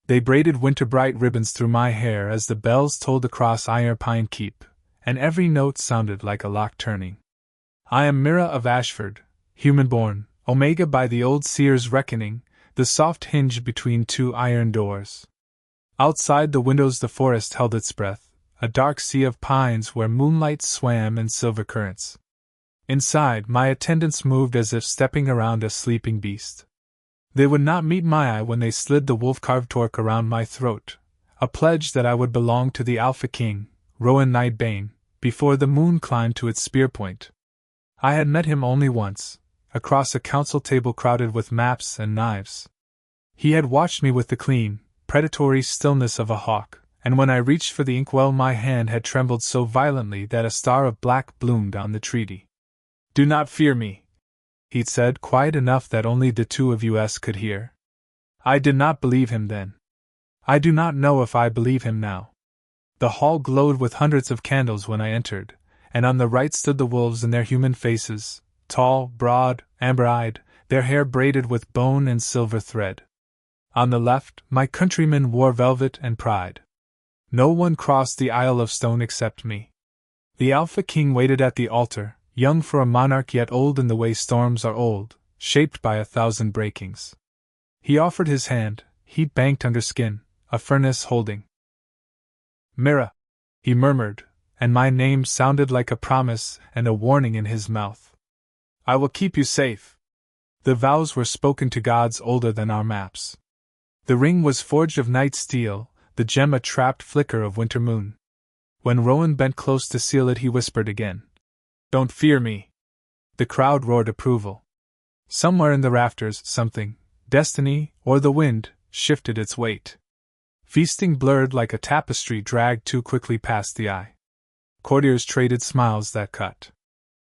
They braided winter-bright ribbons through my hair as the bells tolled across Iron Pine Keep, and every note sounded like a lock turning. I am Mira of Ashford, human-born, Omega by the old seer's reckoning, the soft hinge between two iron doors. Outside the windows the forest held its breath, a dark sea of pines where moonlight swam in silver currents. Inside, my attendants moved as if stepping around a sleeping beast. They would not meet my eye when they slid the wolf-carved torque around my throat, a pledge that I would belong to the Alpha King, Rowan Nightbane, before the moon climbed to its spear point. I had met him only once, across a council table crowded with maps and knives. He had watched me with the clean, predatory stillness of a hawk, and when I reached for the inkwell my hand had trembled so violently that a star of black bloomed on the treaty. "Do not fear me," he'd said, quiet enough that only the two of us could hear. I did not believe him then. I do not know if I believe him now. The hall glowed with hundreds of candles when I entered, and on the right stood the wolves in their human faces, tall, broad, amber-eyed, their hair braided with bone and silver thread. On the left, my countrymen wore velvet and pride. No one crossed the aisle of stone except me. The Alpha King waited at the altar, young for a monarch yet old in the way storms are old, shaped by 1,000 breakings. He offered his hand, heat banked under skin, a furnace holding. "Mira," he murmured, and my name sounded like a promise and a warning in his mouth. "I will keep you safe." The vows were spoken to gods older than our maps. The ring was forged of night steel, the gem a trapped flicker of winter moon. When Rowan bent close to seal it he whispered again, "Don't fear me." The crowd roared approval. Somewhere in the rafters, something, destiny, or the wind, shifted its weight. Feasting blurred like a tapestry dragged too quickly past the eye. Courtiers traded smiles that cut.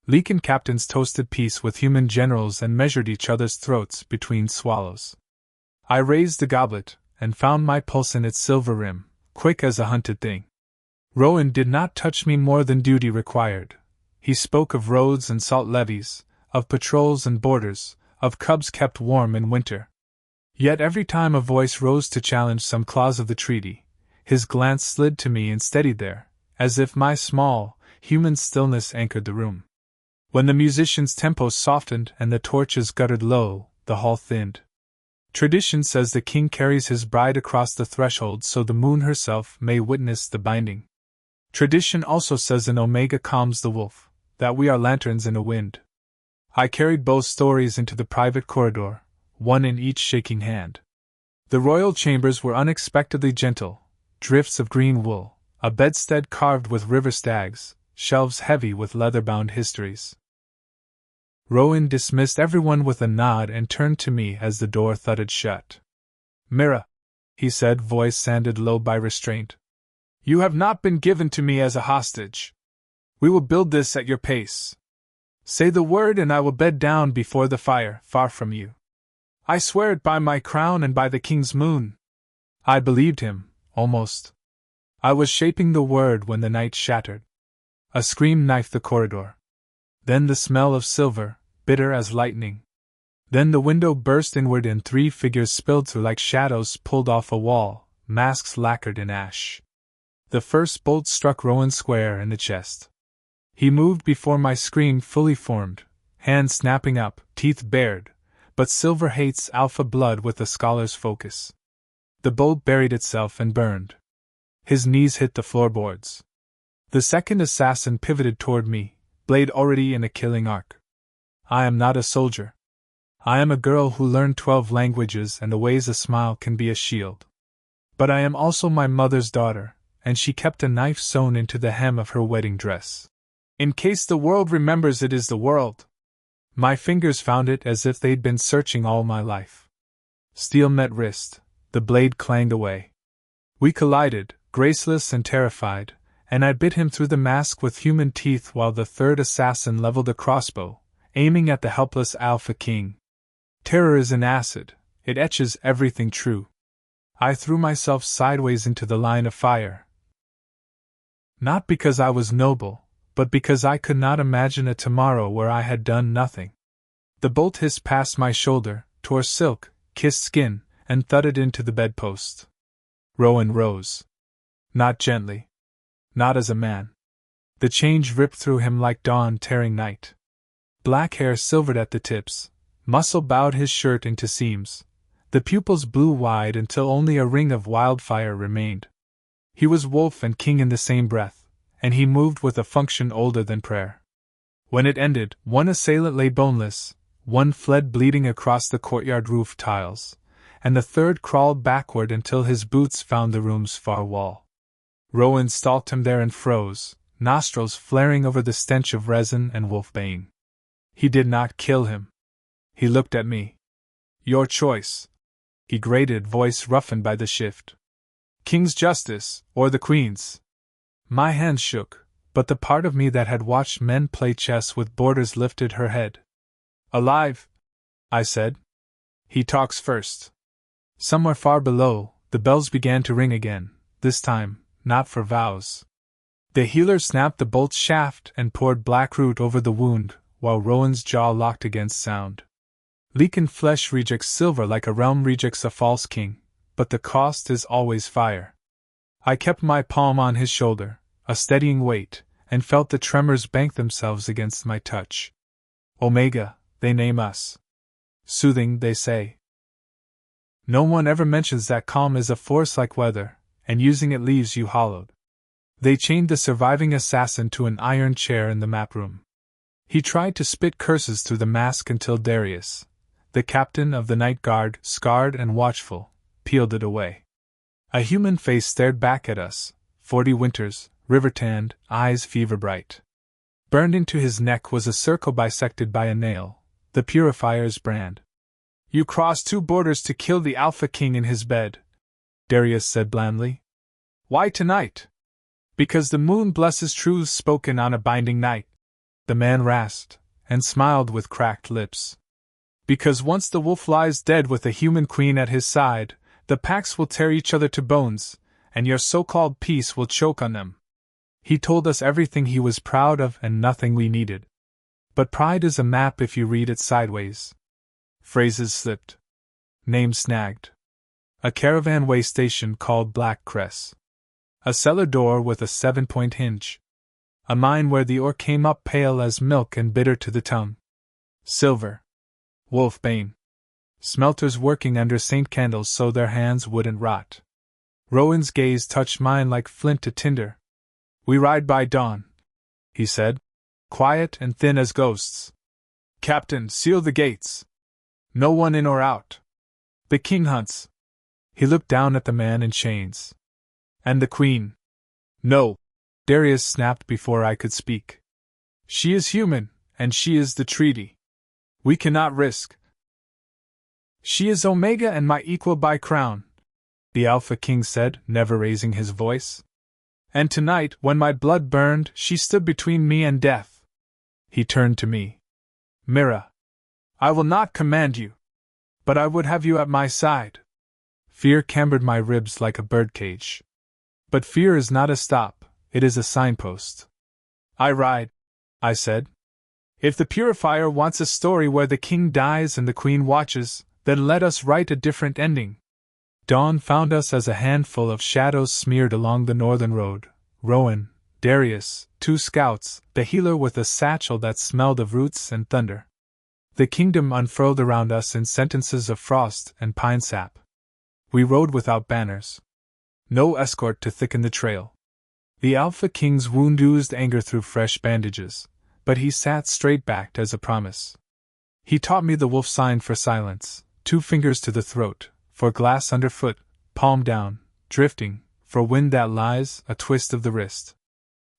Lycan captains toasted peace with human generals and measured each other's throats between swallows. I raised the goblet, and found my pulse in its silver rim, quick as a hunted thing. Rowan did not touch me more than duty required. He spoke of roads and salt levees, of patrols and borders, of cubs kept warm in winter. Yet every time a voice rose to challenge some clause of the treaty, his glance slid to me and steadied there, as if my small, human stillness anchored the room. When the musicians' tempo softened and the torches guttered low, the hall thinned. Tradition says the king carries his bride across the threshold so the moon herself may witness the binding. Tradition also says an omega calms the wolf, that we are lanterns in a wind. I carried both stories into the private corridor, one in each shaking hand. The royal chambers were unexpectedly gentle, drifts of green wool, a bedstead carved with river stags, shelves heavy with leather-bound histories. Rowan dismissed everyone with a nod and turned to me as the door thudded shut. "Mira," he said, voice sanded low by restraint. "You have not been given to me as a hostage. We will build this at your pace. Say the word and I will bed down before the fire, far from you. I swear it by my crown and by the king's moon." I believed him, almost. I was shaping the word when the night shattered. A scream knifed the corridor. Then the smell of silver, bitter as lightning. Then the window burst inward and 3 figures spilled through like shadows pulled off a wall, masks lacquered in ash. The first bolt struck Rowan square in the chest. He moved before my scream fully formed, hands snapping up, teeth bared, but silver hates alpha blood with a scholar's focus. The bolt buried itself and burned. His knees hit the floorboards. The second assassin pivoted toward me, blade already in a killing arc. I am not a soldier. I am a girl who learned 12 languages and the ways a smile can be a shield. But I am also my mother's daughter, and she kept a knife sewn into the hem of her wedding dress. In case the world remembers it is the world. My fingers found it as if they'd been searching all my life. Steel met wrist, the blade clanged away. We collided, graceless and terrified, and I bit him through the mask with human teeth while the third assassin leveled a crossbow, aiming at the helpless Alpha King. Terror is an acid, it etches everything true. I threw myself sideways into the line of fire. Not because I was noble, but because I could not imagine a tomorrow where I had done nothing. The bolt hissed past my shoulder, tore silk, kissed skin, and thudded into the bedpost. Rowan rose. Not gently. Not as a man. The change ripped through him like dawn tearing night. Black hair silvered at the tips, muscle bowed his shirt into seams, the pupils blew wide until only a ring of wildfire remained. He was wolf and king in the same breath, and he moved with a function older than prayer. When it ended, one assailant lay boneless, one fled bleeding across the courtyard roof tiles, and the third crawled backward until his boots found the room's far wall. Rowan stalked him there and froze, nostrils flaring over the stench of resin and wolfbane. He did not kill him. He looked at me. Your choice. He grated, voice roughened by the shift. King's justice, or the Queen's? My hands shook, but the part of me that had watched men play chess with borders lifted her head. Alive, I said. He talks first. Somewhere far below, the bells began to ring again, this time, not for vows. The healer snapped the bolt's shaft and poured black root over the wound, while Rowan's jaw locked against sound. Lycan flesh rejects silver like a realm rejects a false king, but the cost is always fire. I kept my palm on his shoulder, a steadying weight, and felt the tremors bank themselves against my touch. Omega, they name us. Soothing, they say. No one ever mentions that calm is a force like weather, and using it leaves you hollowed. They chained the surviving assassin to an iron chair in the map room. He tried to spit curses through the mask until Darius, the captain of the night guard, scarred and watchful, peeled it away. A human face stared back at us, 40 winters, river-tanned, eyes fever-bright. Burned into his neck was a circle bisected by a nail, the purifier's brand. You crossed 2 borders to kill the Alpha King in his bed, Darius said blandly. Why tonight? Because the moon blesses truths spoken on a binding night, the man rasped, and smiled with cracked lips. Because once the wolf lies dead with a human queen at his side, the packs will tear each other to bones, and your so-called peace will choke on them. He told us everything he was proud of and nothing we needed. But pride is a map if you read it sideways. Phrases slipped. Names snagged. A caravan way station called Black Cress. A cellar door with a 7-point hinge. A mine where the ore came up pale as milk and bitter to the tongue. Silver. Wolfbane. Smelters working under Saint candles so their hands wouldn't rot. Rowan's gaze touched mine like flint to tinder. We ride by dawn, he said, quiet and thin as ghosts. Captain, seal the gates. No one in or out. The king hunts. He looked down at the man in chains. And the queen. No, Darius snapped before I could speak. She is human, and she is the treaty. We cannot risk. She is Omega and my equal by crown, the Alpha King said, never raising his voice. And tonight, when my blood burned, she stood between me and death. He turned to me. Mira, I will not command you, but I would have you at my side. Fear cambered my ribs like a birdcage. But fear is not a stop, it is a signpost. I ride, I said. If the Purifier wants a story where the king dies and the queen watches, then let us write a different ending. Dawn found us as a handful of shadows smeared along the northern road. Rowan, Darius, 2 scouts, the healer with a satchel that smelled of roots and thunder. The kingdom unfurled around us in sentences of frost and pine sap. We rode without banners. No escort to thicken the trail. The Alpha King's wound oozed anger through fresh bandages, but he sat straight-backed as a promise. He taught me the wolf sign for silence, 2 fingers to the throat, for glass underfoot, palm down, drifting, for wind that lies, a twist of the wrist.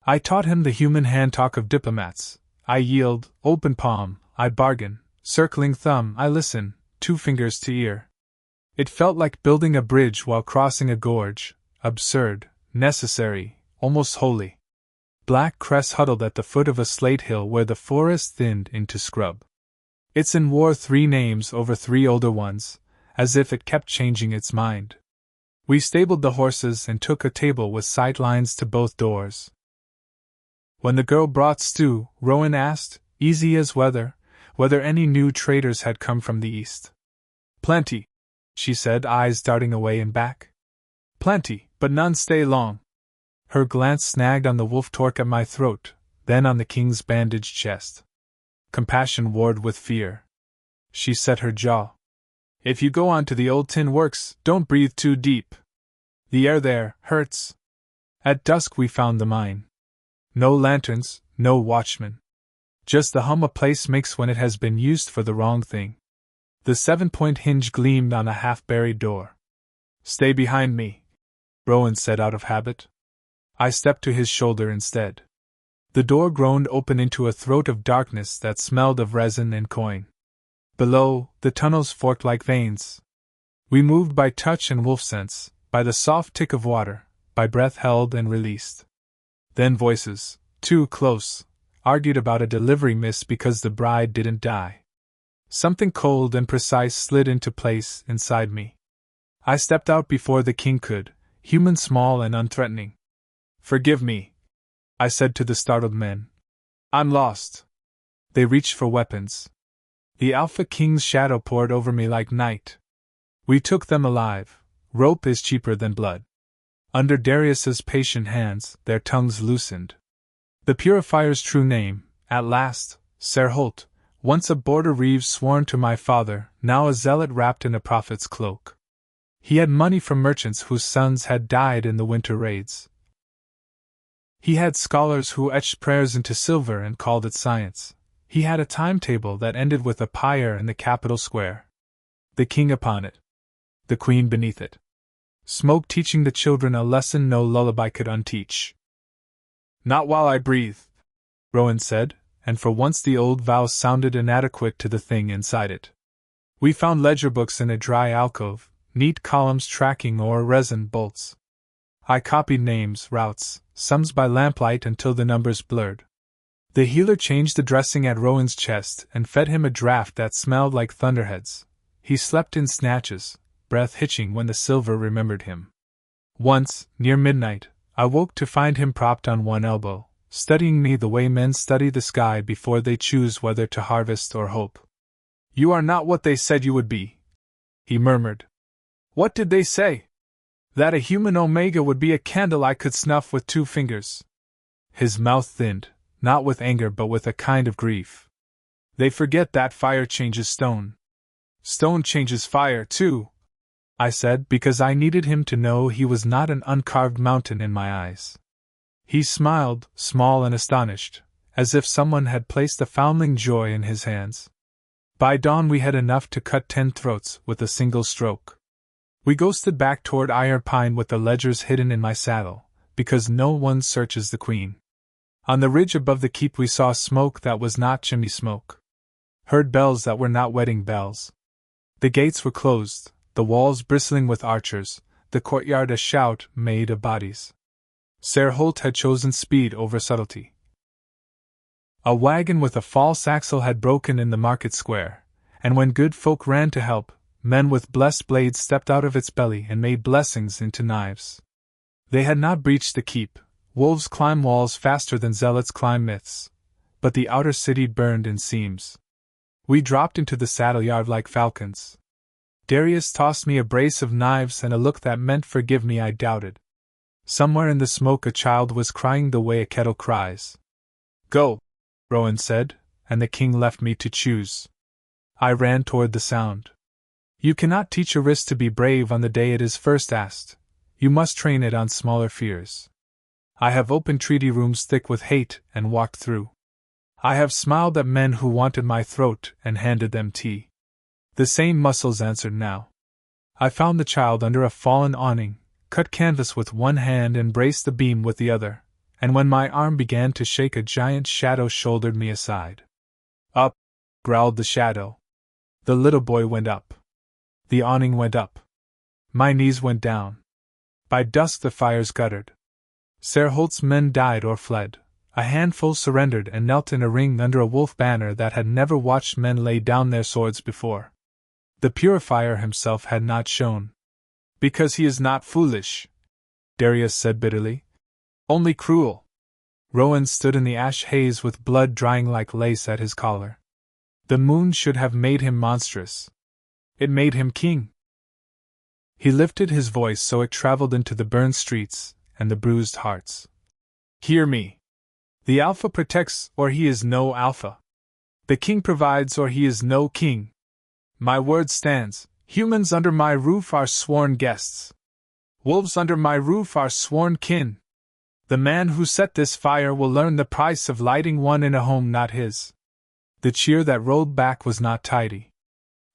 I taught him the human hand talk of diplomats. I yield, open palm, I bargain, circling thumb, I listen, 2 fingers to ear. It felt like building a bridge while crossing a gorge, absurd, necessary, almost holy. Black Cress huddled at the foot of a slate hill where the forest thinned into scrub. Itsen wore 3 names over 3 older ones, as if it kept changing its mind. We stabled the horses and took a table with sight lines to both doors. When the girl brought stew, Rowan asked, easy as whether any new traders had come from the east. Plenty, she said, eyes darting away and back. Plenty, but none stay long. Her glance snagged on the wolf torque at my throat, then on the king's bandaged chest. Compassion warred with fear. She set her jaw. If you go on to the old tin works, don't breathe too deep. The air there hurts. At dusk we found the mine. No lanterns, no watchmen. Just the hum a place makes when it has been used for the wrong thing. The 7-point hinge gleamed on a half-buried door. Stay behind me, Rowan said out of habit. I stepped to his shoulder instead. The door groaned open into a throat of darkness that smelled of resin and coin. Below, the tunnels forked like veins. We moved by touch and wolf sense, by the soft tick of water, by breath held and released. Then voices, too close, argued about a delivery miss because the bride didn't die. Something cold and precise slid into place inside me. I stepped out before the king could, human, small and unthreatening. Forgive me, I said to the startled men. I'm lost. They reached for weapons. The Alpha King's shadow poured over me like night. We took them alive. Rope is cheaper than blood. Under Darius's patient hands, their tongues loosened. The Purifier's true name, at last, Serholt, once a border reeve sworn to my father, now a zealot wrapped in a prophet's cloak. He had money from merchants whose sons had died in the winter raids. He had scholars who etched prayers into silver and called it science. He had a timetable that ended with a pyre in the capital square. The king upon it. The queen beneath it. Smoke teaching the children a lesson no lullaby could unteach. Not while I breathe, Rowan said, and for once the old vow sounded inadequate to the thing inside it. We found ledger books in a dry alcove, neat columns tracking or resin bolts. I copied names, routes, sums by lamplight until the numbers blurred. The healer changed the dressing at Rowan's chest and fed him a draught that smelled like thunderheads. He slept in snatches, breath hitching when the silver remembered him. Once, near midnight, I woke to find him propped on one elbow, studying me the way men study the sky before they choose whether to harvest or hope. You are not what they said you would be, he murmured. What did they say? That a human Omega would be a candle I could snuff with 2 fingers. His mouth thinned, not with anger but with a kind of grief. They forget that fire changes stone. Stone changes fire, too, I said, because I needed him to know he was not an uncarved mountain in my eyes. He smiled, small and astonished, as if someone had placed a foundling joy in his hands. By dawn we had enough to cut 10 throats with a single stroke. We ghosted back toward Iron Pine with the ledgers hidden in my saddle, because no one searches the queen. On the ridge above the keep we saw smoke that was not chimney smoke. Heard bells that were not wedding bells. The gates were closed, the walls bristling with archers, the courtyard a shout made of bodies. Serholt had chosen speed over subtlety. A wagon with a false axle had broken in the market square, and when good folk ran to help, men with blessed blades stepped out of its belly and made blessings into knives. They had not breached the keep. Wolves climb walls faster than zealots climb myths, but the outer city burned in seams. We dropped into the saddle yard like falcons. Darius tossed me a brace of knives and a look that meant forgive me. I doubted. Somewhere in the smoke a child was crying the way a kettle cries. Go, Rowan said, and the king left me to choose. I ran toward the sound. You cannot teach a wrist to be brave on the day it is first asked. You must train it on smaller fears. I have opened treaty rooms thick with hate and walked through. I have smiled at men who wanted my throat and handed them tea. The same muscles answered now. I found the child under a fallen awning, cut canvas with one hand and braced the beam with the other, and when my arm began to shake a giant shadow shouldered me aside. Up, growled the shadow. The little boy went up. The awning went up. My knees went down. By dusk the fires guttered. Serholt's men died or fled. A handful surrendered and knelt in a ring under a wolf banner that had never watched men lay down their swords before. The Purifier himself had not shown. Because he is not foolish, Darius said bitterly. Only cruel. Rowan stood in the ash haze with blood drying like lace at his collar. The moon should have made him monstrous. It made him king. He lifted his voice so it traveled into the burned streets and the bruised hearts. Hear me. The Alpha protects, or he is no Alpha. The King provides, or he is no king. My word stands. Humans under my roof are sworn guests. Wolves under my roof are sworn kin. The man who set this fire will learn the price of lighting one in a home not his. The cheer that rolled back was not tidy.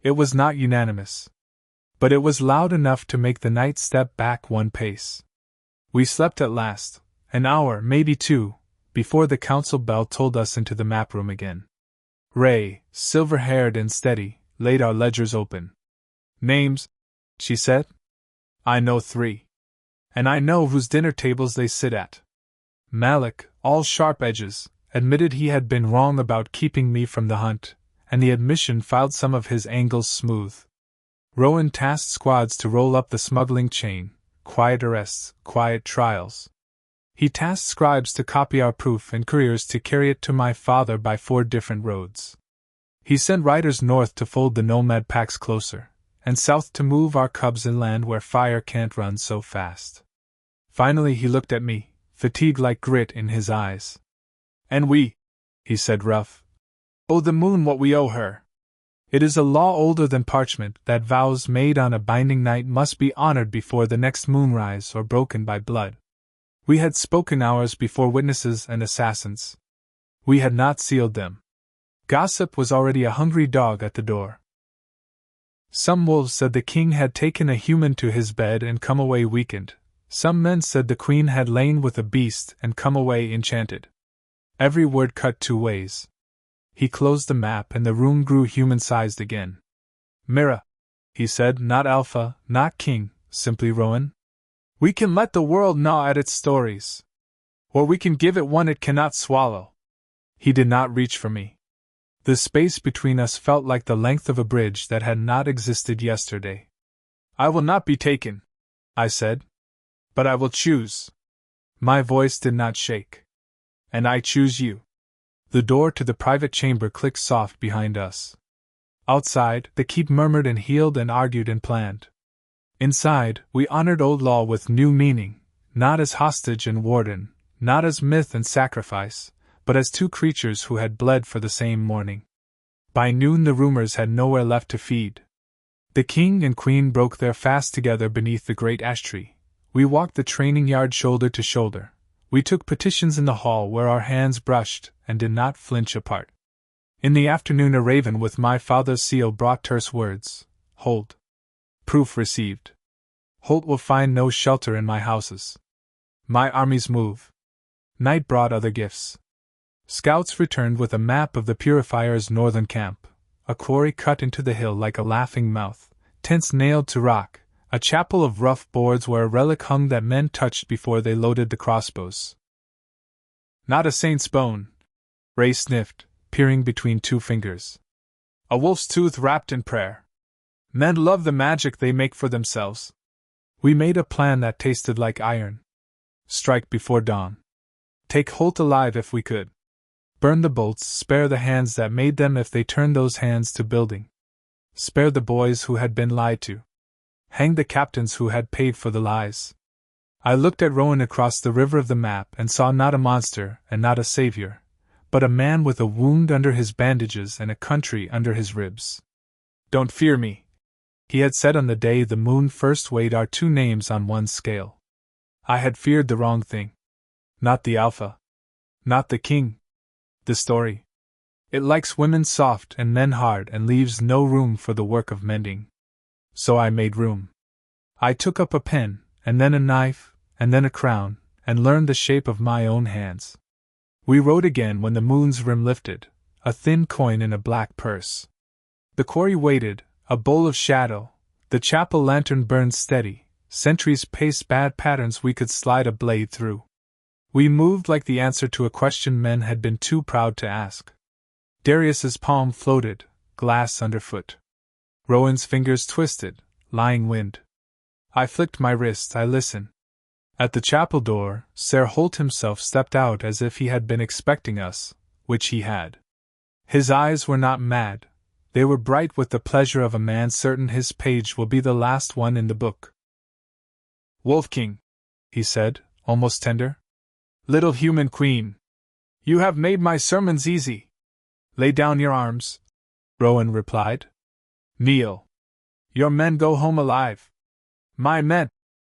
It was not unanimous. But it was loud enough to make the knight step back one pace. We slept at last, an hour, maybe two, before the council bell tolled us into the map room again. Ray, silver-haired and steady, laid our ledgers open. Names, she said. I know 3. And I know whose dinner tables they sit at. Malik, all sharp edges, admitted he had been wrong about keeping me from the hunt, and the admission filed some of his angles smooth. Rowan tasked squads to roll up the smuggling chain, quiet arrests, quiet trials. He tasked scribes to copy our proof and couriers to carry it to my father by 4 different roads. He sent riders north to fold the nomad packs closer, and south to move our cubs inland where fire can't run so fast. Finally he looked at me, fatigue like grit in his eyes. And we, he said rough, owe the moon what we owe her. It is a law older than parchment that vows made on a binding night must be honored before the next moonrise or broken by blood. We had spoken hours before witnesses and assassins. We had not sealed them. Gossip was already a hungry dog at the door. Some wolves said the king had taken a human to his bed and come away weakened. Some men said the queen had lain with a beast and come away enchanted. Every word cut 2 ways. He closed the map and the room grew human-sized again. Mira, he said, not Alpha, not King, simply Rowan. We can let the world gnaw at its stories. Or we can give it one it cannot swallow. He did not reach for me. The space between us felt like the length of a bridge that had not existed yesterday. I will not be taken, I said. But I will choose. My voice did not shake. And I choose you. The door to the private chamber clicked soft behind us. Outside, the keep murmured and healed and argued and planned. Inside, we honored old law with new meaning, not as hostage and warden, not as myth and sacrifice, but as 2 creatures who had bled for the same morning. By noon the rumors had nowhere left to feed. The king and queen broke their fast together beneath the great ash tree. We walked the training yard shoulder to shoulder. We took petitions in the hall where our hands brushed and did not flinch apart. In the afternoon a raven with my father's seal brought terse words. Hold. Proof received. Holt will find no shelter in my houses. My armies move. Night brought other gifts. Scouts returned with a map of the Purifier's northern camp, a quarry cut into the hill like a laughing mouth, tents nailed to rock, a chapel of rough boards where a relic hung that men touched before they loaded the crossbows. Not a saint's bone, Ray sniffed, peering between 2 fingers. A wolf's tooth wrapped in prayer. Men love the magic they make for themselves. We made a plan that tasted like iron. Strike before dawn. Take Holt alive if we could. Burn the bolts, spare the hands that made them if they turned those hands to building. Spare the boys who had been lied to. Hang the captains who had paid for the lies. I looked at Rowan across the river of the map and saw not a monster and not a savior, but a man with a wound under his bandages and a country under his ribs. Don't fear me, he had said on the day the moon first weighed our 2 names on one scale. I had feared the wrong thing. Not the Alpha. Not the king. The story. It likes women soft and men hard and leaves no room for the work of mending. So I made room. I took up a pen, and then a knife, and then a crown, and learned the shape of my own hands. We rode again when the moon's rim lifted, a thin coin in a black purse. The quarry waited, a bowl of shadow, the chapel lantern burned steady, sentries paced bad patterns we could slide a blade through. We moved like the answer to a question men had been too proud to ask. Darius's palm floated, glass underfoot. Rowan's fingers twisted, lying wind. I flicked my wrist, I listened. At the chapel door, Ser Holt himself stepped out as if he had been expecting us, which he had. His eyes were not mad, they were bright with the pleasure of a man certain his page will be the last one in the book. Wolf King, he said, almost tender. Little human queen. You have made my sermons easy. Lay down your arms, Rowan replied. Kneel. Your men go home alive. My men,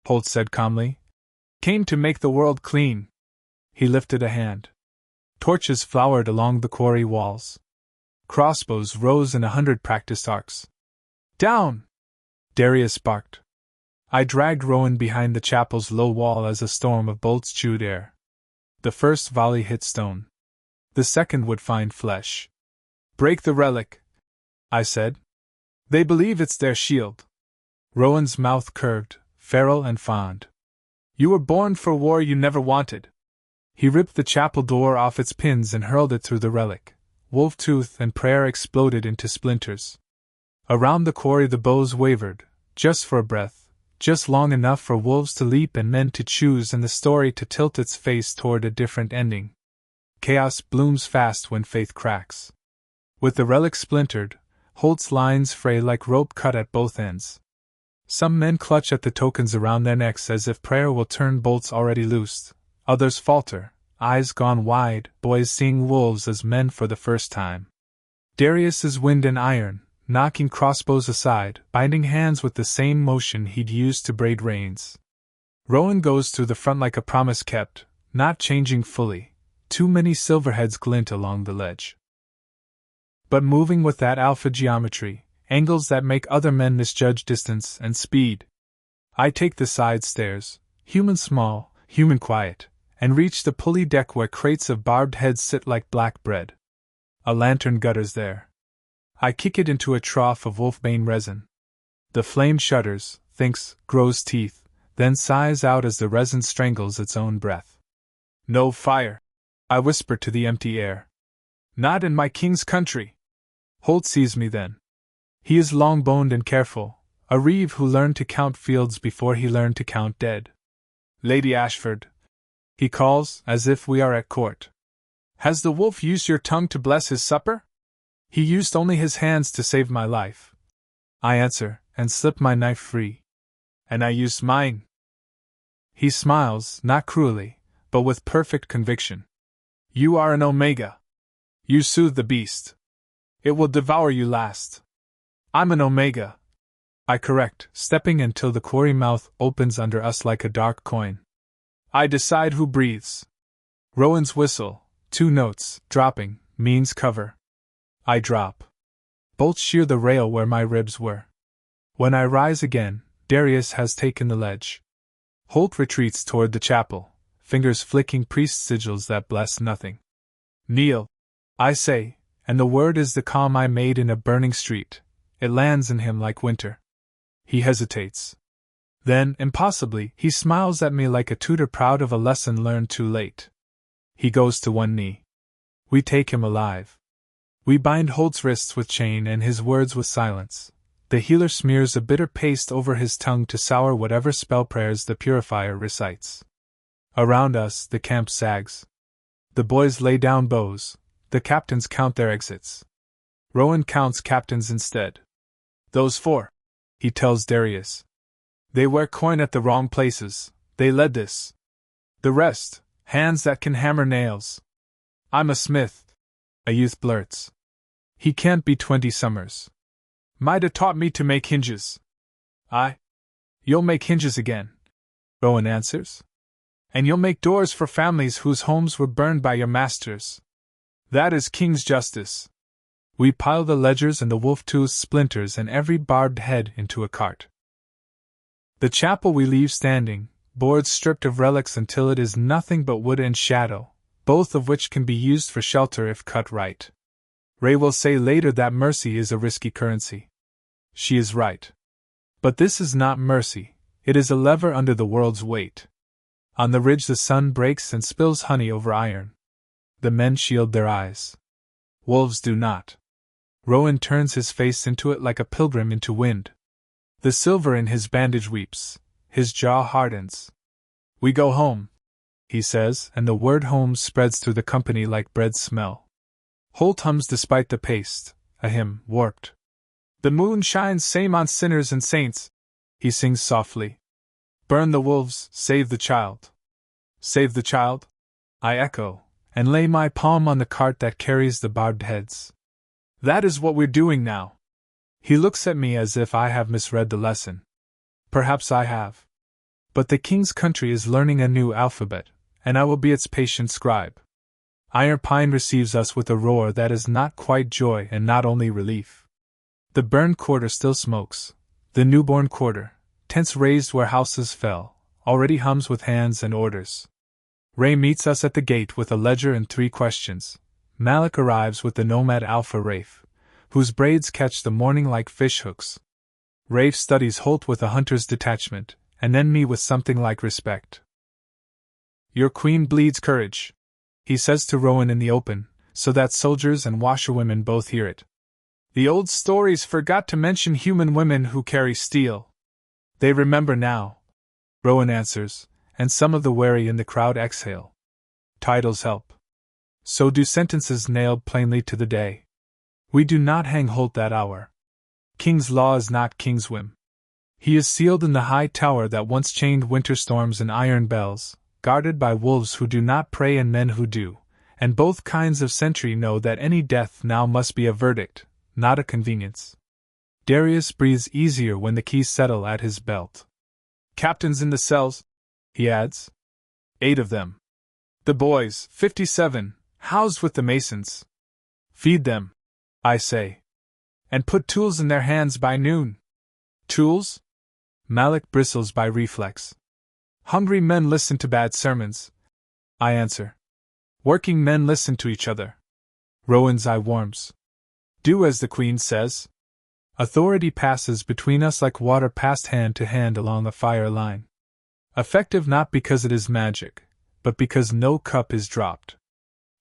Holt said calmly, came to make the world clean. He lifted a hand. Torches flowered along the quarry walls. Crossbows rose in 100 practiced arcs. Down! Darius barked. I dragged Rowan behind the chapel's low wall as a storm of bolts chewed air. The first volley hit stone. The second would find flesh. Break the relic, I said. They believe it's their shield. Rowan's mouth curved, feral and fond. You were born for war you never wanted. He ripped the chapel door off its pins and hurled it through the relic. Wolf tooth and prayer exploded into splinters. Around the quarry the bows wavered, just for a breath, just long enough for wolves to leap and men to choose and the story to tilt its face toward a different ending. Chaos blooms fast when faith cracks. With the relic splintered, Holt's lines fray like rope cut at both ends. Some men clutch at the tokens around their necks as if prayer will turn bolts already loosed. Others falter, eyes gone wide, boys seeing wolves as men for the first time. Darius is wind and iron, knocking crossbows aside, binding hands with the same motion he'd used to braid reins. Rowan goes through the front like a promise kept, not changing fully. Too many silverheads glint along the ledge. But moving with that alpha geometry, angles that make other men misjudge distance and speed. I take the side stairs, human small, human quiet, and reach the pulley deck where crates of barbed heads sit like black bread. A lantern gutters there. I kick it into a trough of wolfbane resin. The flame shudders, thinks, grows teeth, then sighs out as the resin strangles its own breath. No fire, I whisper to the empty air. Not in my king's country. Holt sees me then. He is long-boned and careful, a reeve who learned to count fields before he learned to count dead. Lady Ashford, he calls, as if we are at court. Has the wolf used your tongue to bless his supper? He used only his hands to save my life. I answer, and slip my knife free. And I used mine. He smiles, not cruelly, but with perfect conviction. You are an Omega. You soothe the beast. It will devour you last. I'm an Omega, I correct, stepping until the quarry mouth opens under us like a dark coin. I decide who breathes. Rowan's whistle, 2 notes, dropping, means cover. I drop. Bolts shear the rail where my ribs were. When I rise again, Darius has taken the ledge. Holt retreats toward the chapel, fingers flicking priest sigils that bless nothing. Kneel, I say, and the word is the calm I made in a burning street. It lands in him like winter. He hesitates. Then, impossibly, he smiles at me like a tutor proud of a lesson learned too late. He goes to one knee. We take him alive. We bind Holt's wrists with chain and his words with silence. The healer smears a bitter paste over his tongue to sour whatever spell prayers the purifier recites. Around us, the camp sags. The boys lay down bows. The captains count their exits. Rowan counts captains instead. Those 4, he tells Darius. They wear coin at the wrong places. They led this. The rest, hands that can hammer nails. I'm a smith, a youth blurts. He can't be 20 summers. Might 'a taught me to make hinges. You'll make hinges again, Rowan answers. And you'll make doors for families whose homes were burned by your masters. That is king's justice. We pile the ledgers and the wolf-tooth splinters and every barbed head into a cart. The chapel we leave standing, boards stripped of relics until it is nothing but wood and shadow, both of which can be used for shelter if cut right. Ray will say later that mercy is a risky currency. She is right. But this is not mercy, it is a lever under the world's weight. On the ridge the sun breaks and spills honey over iron. The men shield their eyes. Wolves do not. Rowan turns his face into it like a pilgrim into wind. The silver in his bandage weeps. His jaw hardens. We go home, he says, and the word home spreads through the company like bread smell. Holt hums despite the paste, a hymn, warped. The moon shines same on sinners and saints, he sings softly. Burn the wolves, save the child. Save the child? I echo, and lay my palm on the cart that carries the barbed heads. That is what we're doing now. He looks at me as if I have misread the lesson. Perhaps I have. But the king's country is learning a new alphabet, and I will be its patient scribe. Iron Pine receives us with a roar that is not quite joy and not only relief. The burned quarter still smokes. The newborn quarter, tents raised where houses fell, already hums with hands and orders. Ray meets us at the gate with a ledger and 3 questions. Malik arrives with the nomad Alpha Rafe, whose braids catch the morning like fish hooks. Rafe studies Holt with a hunter's detachment, and then me with something like respect. Your queen bleeds courage, he says to Rowan in the open, so that soldiers and washerwomen both hear it. The old stories forgot to mention human women who carry steel. They remember now, Rowan answers, and some of the wary in the crowd exhale. Titles help. So do sentences nailed plainly to the day. We do not hang Holt that hour. King's law is not king's whim. He is sealed in the high tower that once chained winter storms and iron bells, guarded by wolves who do not prey and men who do, and both kinds of sentry know that any death now must be a verdict, not a convenience. Darius breathes easier when the keys settle at his belt. Captains in the cells, he adds. 8 of them. The boys, 57, housed with the masons. Feed them, I say. And put tools in their hands by noon. Tools? Malik bristles by reflex. Hungry men listen to bad sermons, I answer. Working men listen to each other. Rowan's eye warms. Do as the Queen says. Authority passes between us like water passed hand to hand along the fire line. Effective not because it is magic, but because no cup is dropped.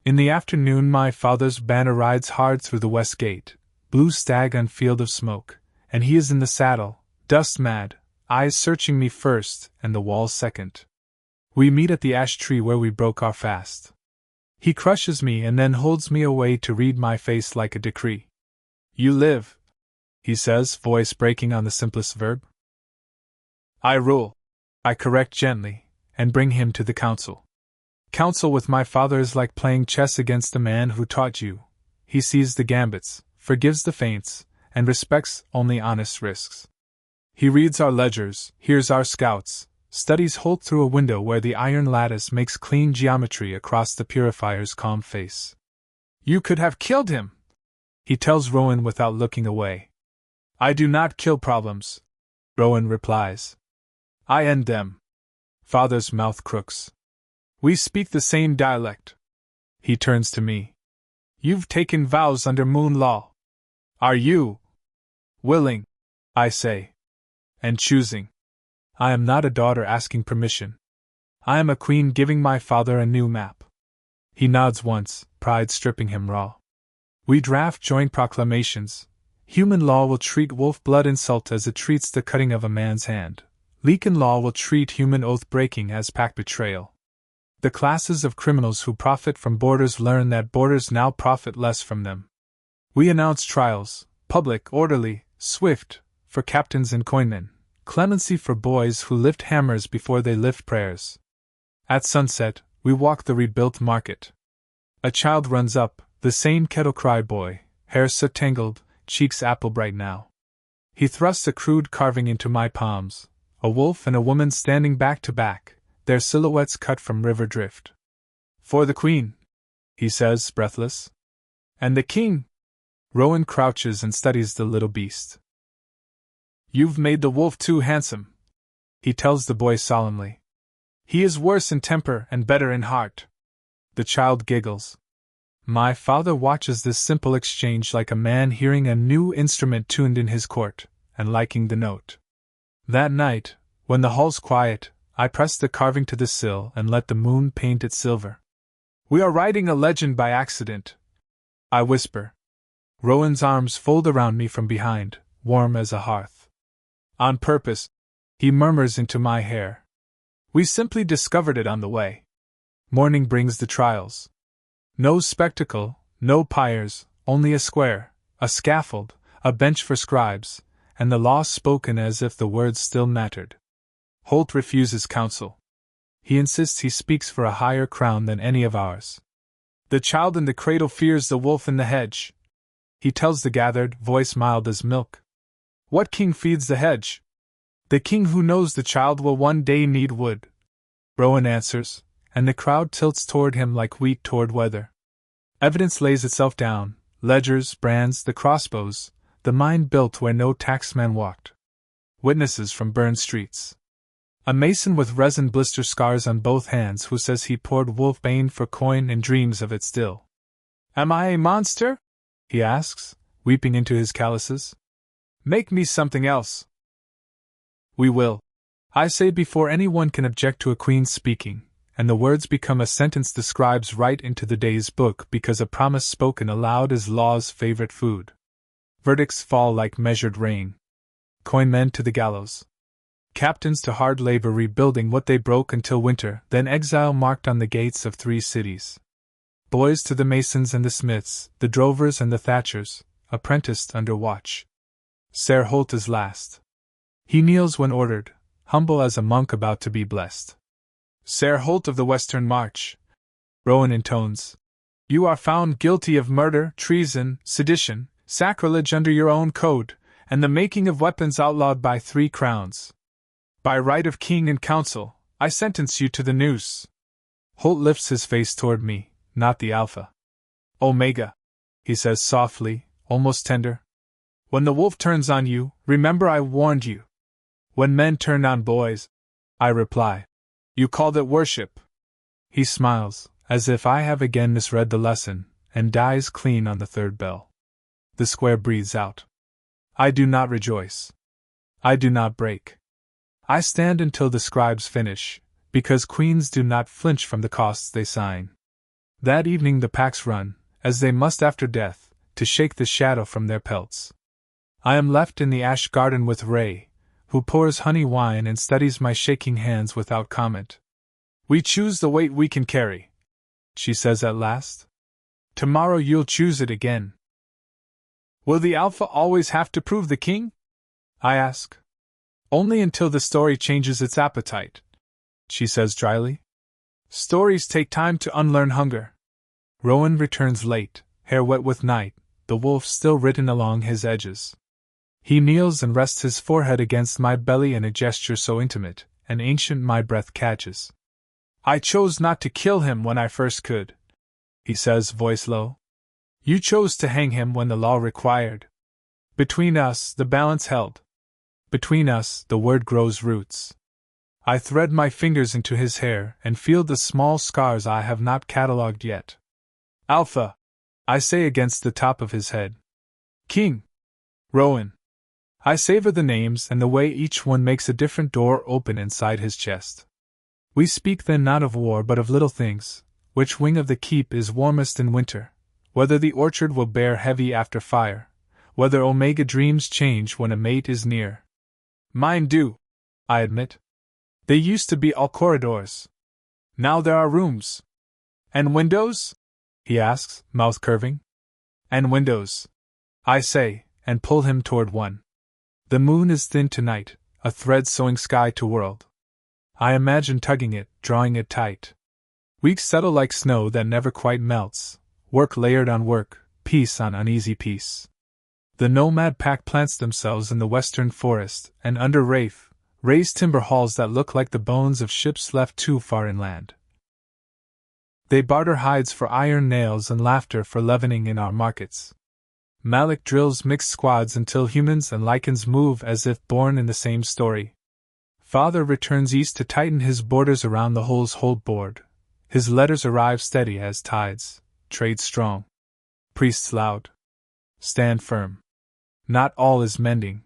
In the afternoon my father's banner rides hard through the west gate, blue stag on field of smoke, and he is in the saddle, dust mad, eyes searching me first and the walls second. We meet at the ash tree where we broke our fast. He crushes me and then holds me away to read my face like a decree. You live, he says, voice breaking on the simplest verb. I rule, I correct gently, and bring him to the council. Counsel with my father is like playing chess against the man who taught you. He sees the gambits, forgives the feints, and respects only honest risks. He reads our ledgers, hears our scouts, studies Holt through a window where the iron lattice makes clean geometry across the purifier's calm face. You could have killed him, he tells Rowan without looking away. I do not kill problems, Rowan replies. I end them. Father's mouth crooks. We speak the same dialect. He turns to me. You've taken vows under moon law. Are you willing? I say. And choosing. I am not a daughter asking permission. I am a queen giving my father a new map. He nods once, pride stripping him raw. We draft joint proclamations. Human law will treat wolf blood insult as it treats the cutting of a man's hand. Lycan law will treat human oath breaking as pact betrayal. The classes of criminals who profit from borders learn that borders now profit less from them. We announce trials, public, orderly, swift, for captains and coinmen, clemency for boys who lift hammers before they lift prayers. At sunset, we walk the rebuilt market. A child runs up, the same kettle cry boy, hair soot tangled, cheeks apple bright now. He thrusts a crude carving into my palms, a wolf and a woman standing back to back, their silhouettes cut from river drift. For the Queen, he says, breathless. And the King? Rowan crouches and studies the little beast. You've made the wolf too handsome, he tells the boy solemnly. He is worse in temper and better in heart. The child giggles. My father watches this simple exchange like a man hearing a new instrument tuned in his court, and liking the note. That night, when the hall's quiet, I press the carving to the sill and let the moon paint it silver. We are writing a legend by accident, I whisper. Rowan's arms fold around me from behind, warm as a hearth. On purpose, he murmurs into my hair. We simply discovered it on the way. Morning brings the trials. No spectacle, no pyres, only a square, a scaffold, a bench for scribes, and the law spoken as if the words still mattered. Holt refuses counsel. He insists he speaks for a higher crown than any of ours. The child in the cradle fears the wolf in the hedge, he tells the gathered, voice mild as milk. What king feeds the hedge? The king who knows the child will one day need wood, Rowan answers, and the crowd tilts toward him like wheat toward weather. Evidence lays itself down, ledgers, brands, the crossbows, the mine built where no taxman walked. Witnesses from burned streets. A mason with resin blister scars on both hands who says he poured wolfbane for coin and dreams of it still. Am I a monster? He asks, weeping into his calluses. Make me something else. We will, I say before anyone can object to a queen's speaking, and the words become a sentence the scribes write into the day's book because a promise spoken aloud is law's favorite food. Verdicts fall like measured rain. Coin men to the gallows. Captains to hard labor rebuilding what they broke until winter, then exile marked on the gates of 3 cities. Boys to the masons and the smiths, the drovers and the thatchers, apprenticed under watch. Ser Holt is last. He kneels when ordered, humble as a monk about to be blessed. Ser Holt of the Western March, Rowan intones, you are found guilty of murder, treason, sedition, sacrilege under your own code, and the making of weapons outlawed by 3 crowns. By right of king and council, I sentence you to the noose. Holt lifts his face toward me, not the Alpha. Omega, he says softly, almost tender. When the wolf turns on you, remember I warned you. When men turn on boys, I reply, you called it worship. He smiles, as if I have again misread the lesson, and dies clean on the 3rd bell. The square breathes out. I do not rejoice. I do not break. I stand until the scribes finish, because queens do not flinch from the costs they sign. That evening the packs run, as they must after death, to shake the shadow from their pelts. I am left in the ash garden with Ray, who pours honey wine and studies my shaking hands without comment. We choose the weight we can carry, she says at last. Tomorrow you'll choose it again. Will the Alpha always have to prove the king? I ask. Only until the story changes its appetite, she says dryly. Stories take time to unlearn hunger. Rowan returns late, hair wet with night, the wolf still written along his edges. He kneels and rests his forehead against my belly in a gesture so intimate and ancient my breath catches. I chose not to kill him when I first could, he says, voice low. You chose to hang him when the law required. Between us, the balance held. Between us, the word grows roots. I thread my fingers into his hair and feel the small scars I have not catalogued yet. Alpha, I say against the top of his head. King. Rowan. I savor the names and the way each one makes a different door open inside his chest. We speak then not of war but of little things, which wing of the keep is warmest in winter, whether the orchard will bear heavy after fire, whether Omega dreams change when a mate is near. Mine do, I admit. They used to be all corridors. Now there are rooms. And windows? He asks, mouth curving. And windows, I say, and pull him toward one. The moon is thin tonight, a thread sewing sky to world. I imagine tugging it, drawing it tight. Weeks settle like snow that never quite melts, work layered on work, piece on uneasy piece. The nomad pack plants themselves in the western forest, and under raise timber halls that look like the bones of ships left too far inland. They barter hides for iron nails and laughter for leavening in our markets. Malik drills mixed squads until humans and Lycans move as if born in the same story. Father returns east to tighten his borders around the hole's hold board. His letters arrive steady as tides, trade strong. Priests loud. Stand firm. Not all is mending.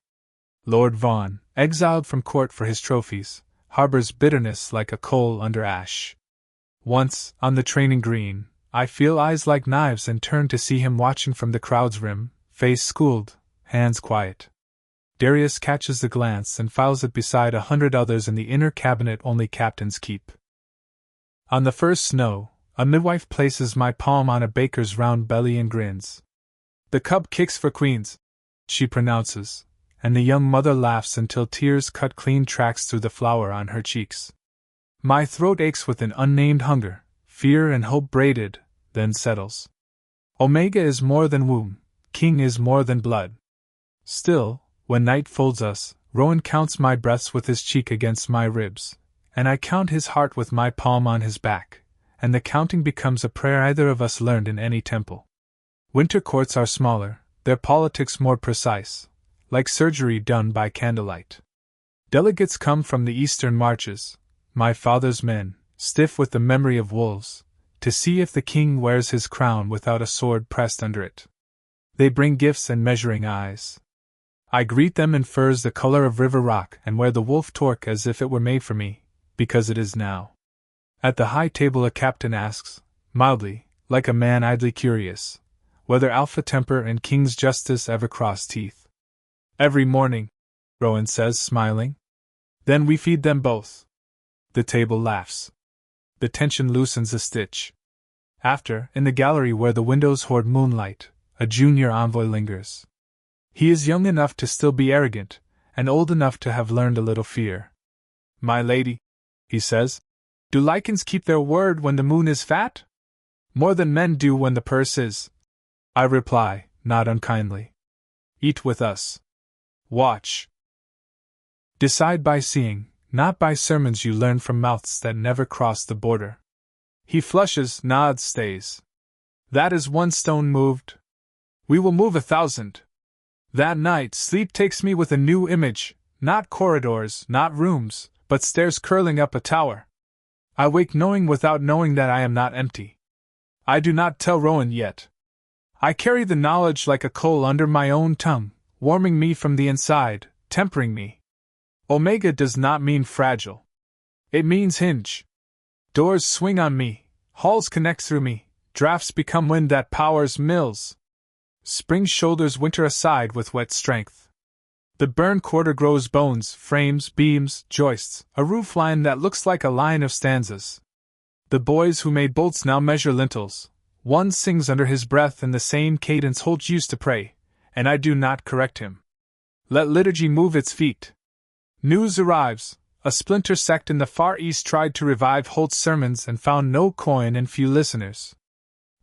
Lord Vaughan, exiled from court for his trophies, harbors bitterness like a coal under ash. Once, on the training green, I feel eyes like knives and turn to see him watching from the crowd's rim, face schooled, hands quiet. Darius catches the glance and files it beside 100 others in the inner cabinet only captains keep. On the first snow, a midwife places my palm on a baker's round belly and grins. The cub kicks for queens, she pronounces, and the young mother laughs until tears cut clean tracks through the flour on her cheeks. My throat aches with an unnamed hunger, fear and hope braided, then settles. Omega is more than womb, king is more than blood. Still, when night folds us, Rowan counts my breaths with his cheek against my ribs, and I count his heart with my palm on his back, and the counting becomes a prayer either of us learned in any temple. Winter courts are smaller, their politics more precise, like surgery done by candlelight. Delegates come from the eastern marches, my father's men, stiff with the memory of wolves, to see if the king wears his crown without a sword pressed under it. They bring gifts and measuring eyes. I greet them in furs the color of river rock and wear the wolf torque as if it were made for me, because it is now. At the high table a captain asks, mildly, like a man idly curious, whether alpha temper and king's justice ever cross teeth. Every morning, Rowan says, smiling. Then we feed them both. The table laughs. The tension loosens a stitch. After, in the gallery where the windows hoard moonlight, a junior envoy lingers. He is young enough to still be arrogant, and old enough to have learned a little fear. My lady, he says, do Lycans keep their word when the moon is fat? More than men do when the purse is. I reply, not unkindly. Eat with us. Watch. Decide by seeing, not by sermons you learn from mouths that never cross the border. He flushes, nods, stays. That is one stone moved. We will move 1,000. That night sleep takes me with a new image, not corridors, not rooms, but stairs curling up a tower. I wake knowing without knowing that I am not empty. I do not tell Rowan yet. I carry the knowledge like a coal under my own tongue, warming me from the inside, tempering me. Omega does not mean fragile. It means hinge. Doors swing on me, halls connect through me, drafts become wind that powers mills. Spring shoulders winter aside with wet strength. The burn quarter grows bones, frames, beams, joists, a roof line that looks like a line of stanzas. The boys who made bolts now measure lintels. One sings under his breath in the same cadence Holt used to pray, and I do not correct him. Let liturgy move its feet. News arrives. A splinter sect in the Far East tried to revive Holt's sermons and found no coin and few listeners.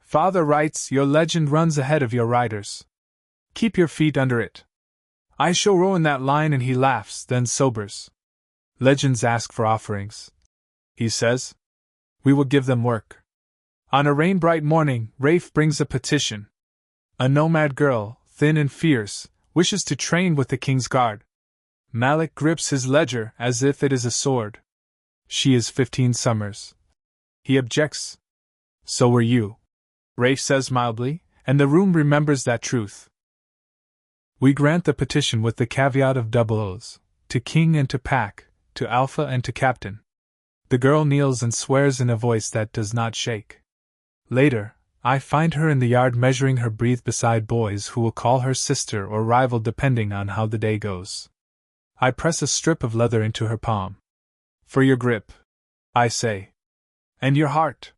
Father writes, your legend runs ahead of your writers. Keep your feet under it. I show Rowan that line and he laughs, then sobers. Legends ask for offerings. He says. We will give them work. On a rain-bright morning, Rafe brings a petition. A nomad girl, thin and fierce, wishes to train with the king's guard. Malik grips his ledger as if it is a sword. She is 15 summers. He objects. So were you. Rafe says mildly, and the room remembers that truth. We grant the petition with the caveat of double oaths, to king and to pack, to alpha and to captain. The girl kneels and swears in a voice that does not shake. Later, I find her in the yard measuring her breath beside boys who will call her sister or rival depending on how the day goes. I press a strip of leather into her palm. For your grip, I say. And your heart.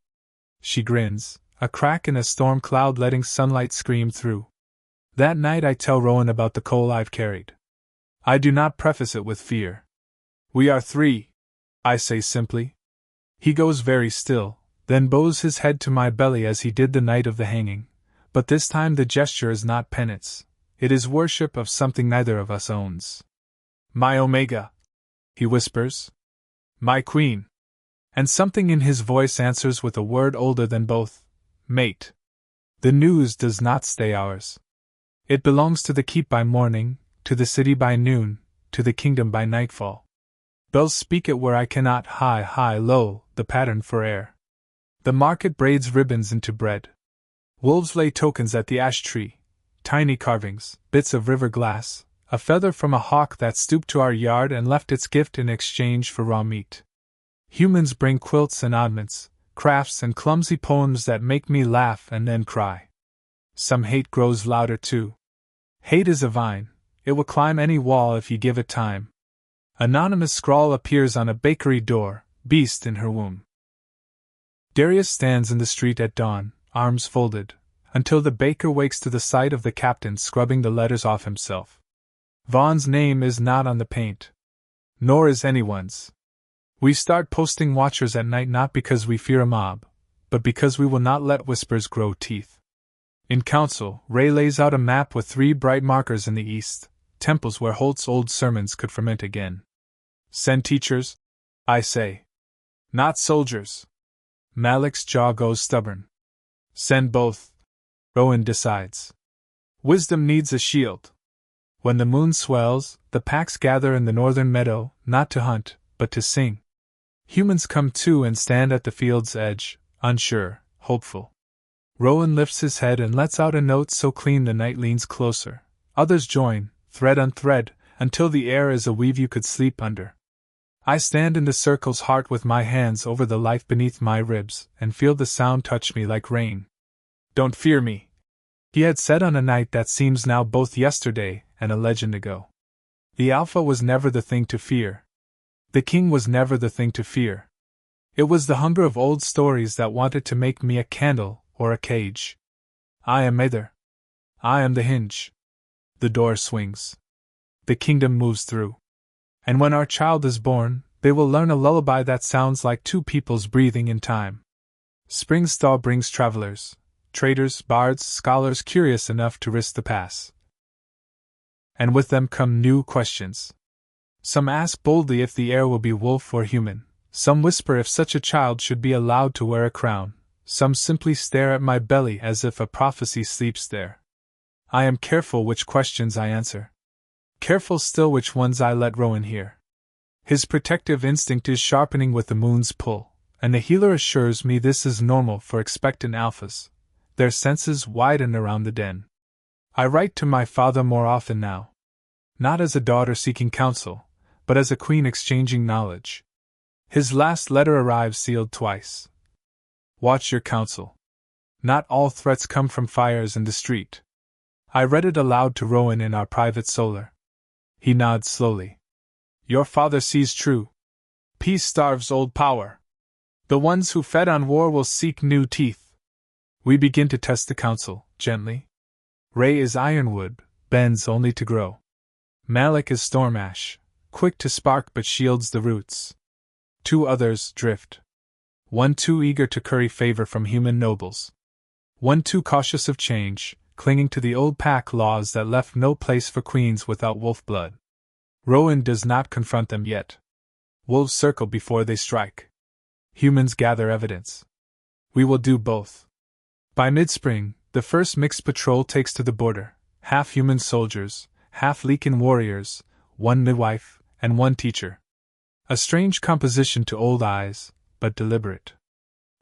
She grins, a crack in a storm cloud letting sunlight scream through. That night I tell Rowan about the coal I've carried. I do not preface it with fear. We are 3, I say simply. He goes very still, then bows his head to my belly as he did the night of the hanging, but this time the gesture is not penance, it is worship of something neither of us owns. My Omega, he whispers. My queen. And something in his voice answers with a word older than both, mate. The news does not stay ours. It belongs to the keep by morning, to the city by noon, to the kingdom by nightfall. Bells speak it where I cannot, high, high, low, the pattern for air. The market braids ribbons into bread. Wolves lay tokens at the ash tree, tiny carvings, bits of river glass, a feather from a hawk that stooped to our yard and left its gift in exchange for raw meat. Humans bring quilts and oddments, crafts and clumsy poems that make me laugh and then cry. Some hate grows louder too. Hate is a vine, it will climb any wall if you give it time. Anonymous scrawl appears on a bakery door, beast in her womb. Darius stands in the street at dawn, arms folded, until the baker wakes to the sight of the captain scrubbing the letters off himself. Vaughn's name is not on the paint. Nor is anyone's. We start posting watchers at night not because we fear a mob, but because we will not let whispers grow teeth. In council, Ray lays out a map with 3 bright markers in the east, temples where Holt's old sermons could ferment again. Send teachers, I say. Not soldiers. Malik's jaw goes stubborn. Send both, Rowan decides. Wisdom needs a shield. When the moon swells, the packs gather in the northern meadow, not to hunt, but to sing. Humans come too and stand at the field's edge, unsure, hopeful. Rowan lifts his head and lets out a note so clean the night leans closer. Others join, thread on thread, until the air is a weave you could sleep under. I stand in the circle's heart with my hands over the life beneath my ribs, and feel the sound touch me like rain. Don't fear me, he had said on a night that seems now both yesterday and a legend ago. The Alpha was never the thing to fear. The King was never the thing to fear. It was the hunger of old stories that wanted to make me a candle or a cage. I am either. I am the hinge. The door swings. The kingdom moves through. And when our child is born, they will learn a lullaby that sounds like 2 peoples breathing in time. Spring's thaw brings travelers, traders, bards, scholars curious enough to risk the pass. And with them come new questions. Some ask boldly if the heir will be wolf or human. Some whisper if such a child should be allowed to wear a crown. Some simply stare at my belly as if a prophecy sleeps there. I am careful which questions I answer. Careful still which ones I let Rowan hear. His protective instinct is sharpening with the moon's pull, and the healer assures me this is normal for expectant alphas. Their senses widen around the den. I write to my father more often now. Not as a daughter seeking counsel, but as a queen exchanging knowledge. His last letter arrives sealed twice. Watch your counsel. Not all threats come from fires in the street. I read it aloud to Rowan in our private solar. He nods slowly. Your father sees true. Peace starves old power. The ones who fed on war will seek new teeth. We begin to test the counsel, gently. Ray is ironwood, bends only to grow. Malik is storm ash, quick to spark but shields the roots. 2 others drift. One too eager to curry favor from human nobles. One too cautious of change, clinging to the old pack laws that left no place for queens without wolf blood. Rowan does not confront them yet. Wolves circle before they strike. Humans gather evidence. We will do both. By mid-spring, the first mixed patrol takes to the border, half human soldiers, half Lycan warriors, 1 midwife, and 1 teacher. A strange composition to old eyes, but deliberate.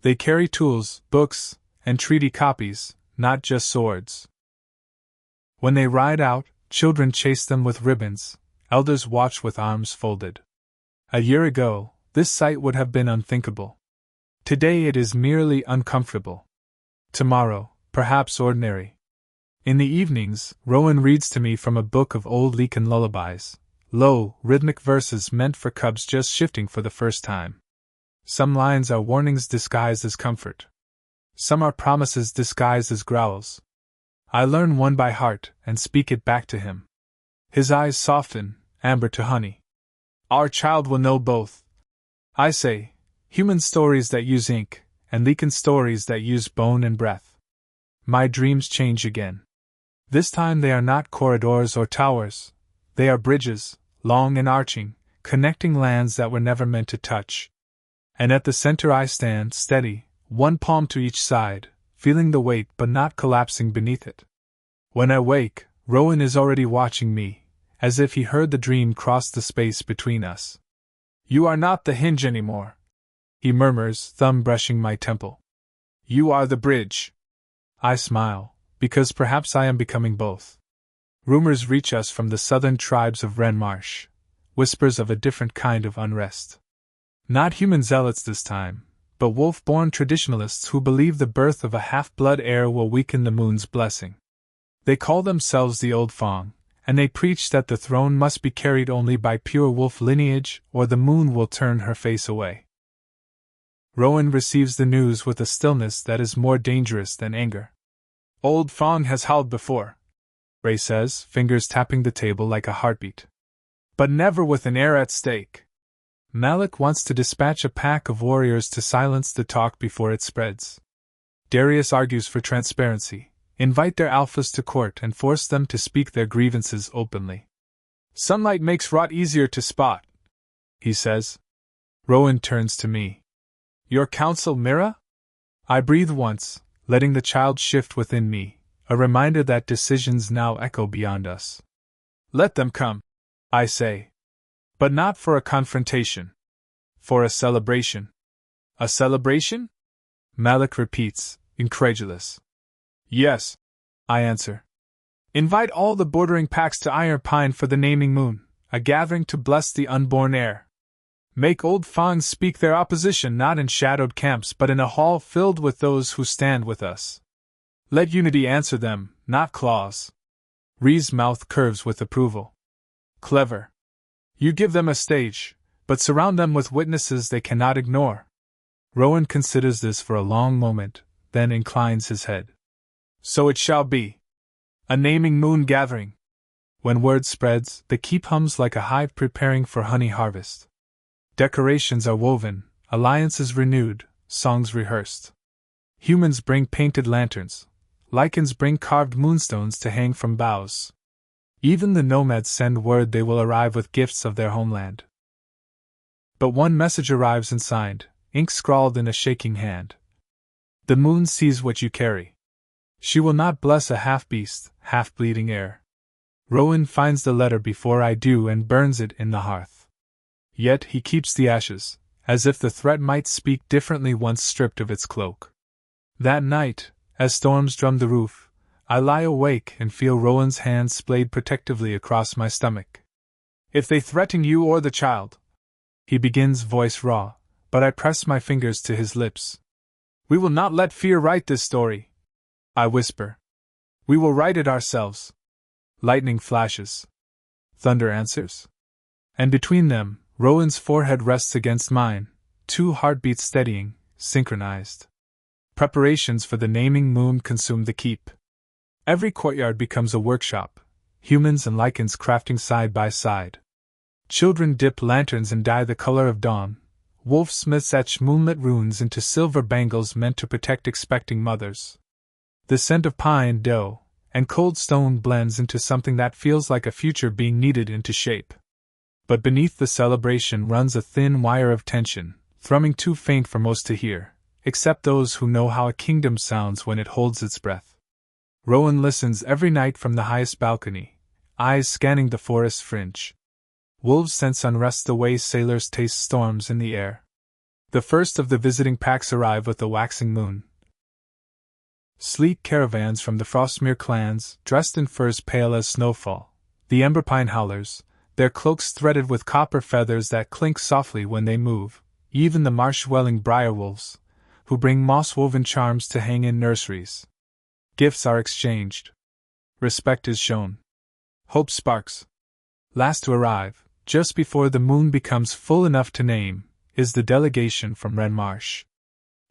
They carry tools, books, and treaty copies, not just swords. When they ride out, children chase them with ribbons, elders watch with arms folded. A year ago, this sight would have been unthinkable. Today it is merely uncomfortable. Tomorrow, perhaps ordinary. In the evenings, Rowan reads to me from a book of old Lycan lullabies, low, rhythmic verses meant for cubs just shifting for the first time. Some lines are warnings disguised as comfort. Some are promises disguised as growls. I learn one by heart and speak it back to him. His eyes soften, amber to honey. Our child will know both. I say, human stories that use ink, and Lycan stories that use bone and breath. My dreams change again. This time they are not corridors or towers. They are bridges, long and arching, connecting lands that were never meant to touch. And at the center I stand, steady, 1 palm to each side, feeling the weight but not collapsing beneath it. When I wake, Rowan is already watching me, as if he heard the dream cross the space between us. You are not the hinge anymore, he murmurs, thumb brushing my temple. You are the bridge. I smile, because perhaps I am becoming both. Rumors reach us from the southern tribes of Wren Marsh, whispers of a different kind of unrest. Not human zealots this time, but wolf-born traditionalists who believe the birth of a half-blood heir will weaken the moon's blessing. They call themselves the Old Fong, and they preach that the throne must be carried only by pure wolf lineage or the moon will turn her face away. Rowan receives the news with a stillness that is more dangerous than anger. Old Fong has howled before. Ray says, fingers tapping the table like a heartbeat. But never with an heir at stake. Malik wants to dispatch a pack of warriors to silence the talk before it spreads. Darius argues for transparency, invite their alphas to court and force them to speak their grievances openly. Sunlight makes rot easier to spot, he says. Rowan turns to me. Your counsel, Mira? I breathe once, letting the child shift within me, a reminder that decisions now echo beyond us. Let them come, I say. But not for a confrontation. For a celebration. A celebration? Malik repeats, incredulous. Yes, I answer. Invite all the bordering packs to Iron Pine for the naming moon, a gathering to bless the unborn heir. Make old Fangs speak their opposition not in shadowed camps but in a hall filled with those who stand with us. Let unity answer them, not claws. Ree's mouth curves with approval. Clever. You give them a stage, but surround them with witnesses they cannot ignore. Rowan considers this for a long moment, then inclines his head. So it shall be. A naming moon gathering. When word spreads, the keep hums like a hive preparing for honey harvest. Decorations are woven, alliances renewed, songs rehearsed. Humans bring painted lanterns. Lycans bring carved moonstones to hang from boughs. Even the nomads send word they will arrive with gifts of their homeland. But one message arrives unsigned, ink scrawled in a shaking hand. The moon sees what you carry. She will not bless a half-beast, half-bleeding heir. Rowan finds the letter before I do and burns it in the hearth. Yet he keeps the ashes, as if the threat might speak differently once stripped of its cloak. That night, as storms drum the roof, I lie awake and feel Rowan's hand splayed protectively across my stomach. If they threaten you or the child, he begins, voice raw, but I press my fingers to his lips. We will not let fear write this story, I whisper. We will write it ourselves. Lightning flashes. Thunder answers. And between them, Rowan's forehead rests against mine, 2 heartbeats steadying, synchronized. Preparations for the naming moon consume the keep. Every courtyard becomes a workshop, humans and Lycans crafting side by side. Children dip lanterns and dye the color of dawn. Wolfsmiths etch moonlit runes into silver bangles meant to protect expecting mothers. The scent of pine, dough, and cold stone blends into something that feels like a future being kneaded into shape. But beneath the celebration runs a thin wire of tension, thrumming too faint for most to hear, except those who know how a kingdom sounds when it holds its breath. Rowan listens every night from the highest balcony, eyes scanning the forest fringe. Wolves sense unrest the way sailors taste storms in the air. The first of the visiting packs arrive with the waxing moon. Sleek caravans from the Frostmere clans, dressed in furs pale as snowfall, the Emberpine howlers, their cloaks threaded with copper feathers that clink softly when they move, even the marsh-dwelling briar-wolves, who bring moss-woven charms to hang in nurseries. Gifts are exchanged. Respect is shown. Hope sparks. Last to arrive, just before the moon becomes full enough to name, is the delegation from Ren Marsh.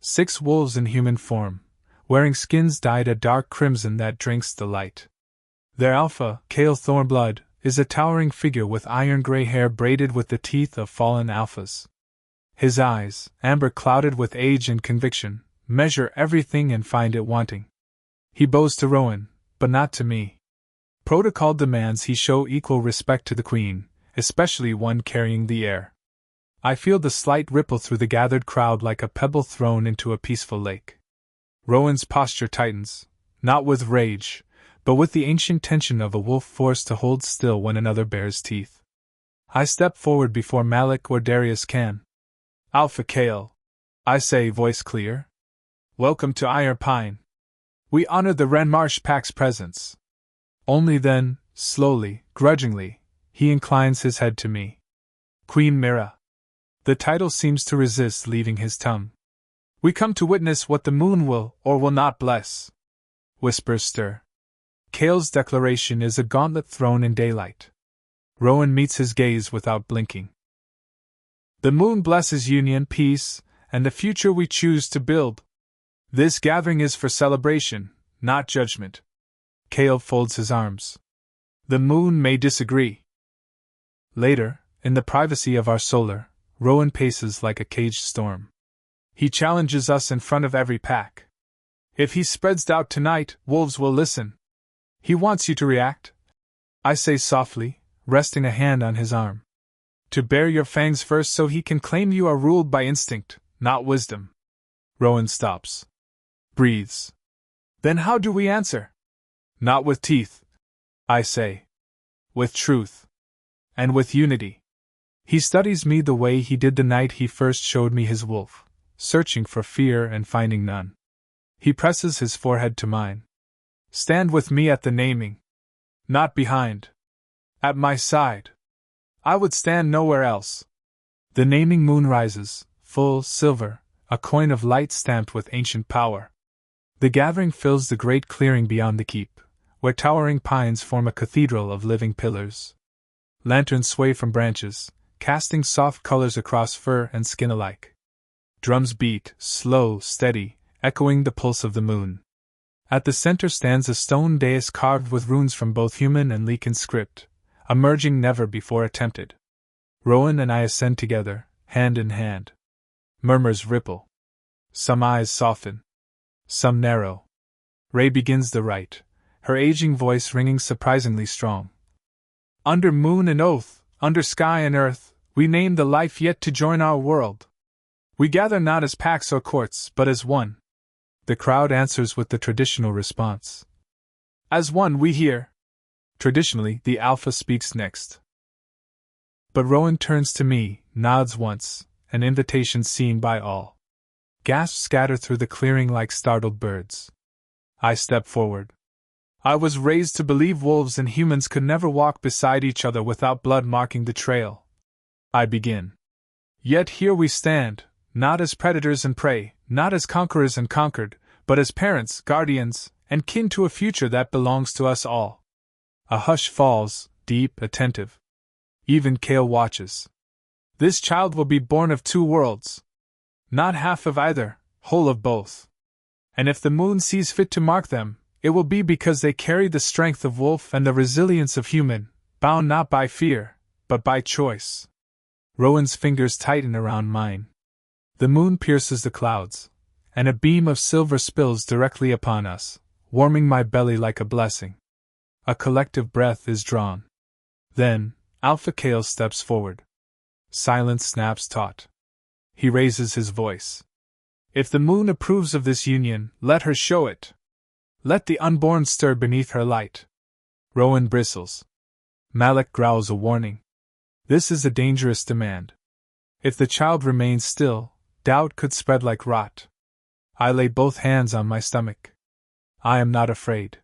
6 wolves in human form, wearing skins dyed a dark crimson that drinks the light. Their alpha, Kale Thornblood, is a towering figure with iron-gray hair braided with the teeth of fallen alphas. His eyes, amber clouded with age and conviction, measure everything and find it wanting. He bows to Rowan, but not to me. Protocol demands he show equal respect to the Queen, especially one carrying the heir. I feel the slight ripple through the gathered crowd like a pebble thrown into a peaceful lake. Rowan's posture tightens, not with rage, but with the ancient tension of a wolf forced to hold still when another bares teeth. I step forward before Malik or Darius can. Alpha Kale, I say, voice clear. Welcome to Iron Pine. We honor the Ren Marsh Pack's presence. Only then, slowly, grudgingly, he inclines his head to me. Queen Mira. The title seems to resist leaving his tongue. We come to witness what the moon will or will not bless. Whispers stir. Kale's declaration is a gauntlet thrown in daylight. Rowan meets his gaze without blinking. The moon blesses union, peace, and the future we choose to build. This gathering is for celebration, not judgment. Kale folds his arms. The moon may disagree. Later, in the privacy of our solar, Rowan paces like a caged storm. He challenges us in front of every pack. If he spreads out tonight, wolves will listen. He wants you to react, I say softly, resting a hand on his arm. To bare your fangs first so he can claim you are ruled by instinct, not wisdom. Rowan stops. Breathes. Then how do we answer? Not with teeth, I say. With truth. And with unity. He studies me the way he did the night he first showed me his wolf, searching for fear and finding none. He presses his forehead to mine. Stand with me at the naming. Not behind. At my side. I would stand nowhere else. The naming moon rises, full, silver, a coin of light stamped with ancient power. The gathering fills the great clearing beyond the keep, where towering pines form a cathedral of living pillars. Lanterns sway from branches, casting soft colors across fur and skin alike. Drums beat, slow, steady, echoing the pulse of the moon. At the center stands a stone dais carved with runes from both human and Lycan script, a merging never before attempted. Rowan and I ascend together, hand in hand. Murmurs ripple. Some eyes soften. Some narrow. Ray begins the rite, her aging voice ringing surprisingly strong. Under moon and oath, under sky and earth, we name the life yet to join our world. We gather not as packs or courts, but as one. The crowd answers with the traditional response. As one we hear. Traditionally, the Alpha speaks next. But Rowan turns to me, nods once, an invitation seen by all. Gasps scatter through the clearing like startled birds. I step forward. I was raised to believe wolves and humans could never walk beside each other without blood marking the trail. I begin. Yet here we stand, not as predators and prey, not as conquerors and conquered, but as parents, guardians, and kin to a future that belongs to us all. A hush falls, deep, attentive. Even Kale watches. This child will be born of two worlds. Not half of either, whole of both. And if the moon sees fit to mark them, it will be because they carry the strength of wolf and the resilience of human, bound not by fear, but by choice. Rowan's fingers tighten around mine. The moon pierces the clouds, and a beam of silver spills directly upon us, warming my belly like a blessing. A collective breath is drawn. Then, Alpha Kale steps forward. Silence snaps taut. He raises his voice. If the moon approves of this union, let her show it. Let the unborn stir beneath her light. Rowan bristles. Malik growls a warning. This is a dangerous demand. If the child remains still, doubt could spread like rot. I lay both hands on my stomach. I am not afraid.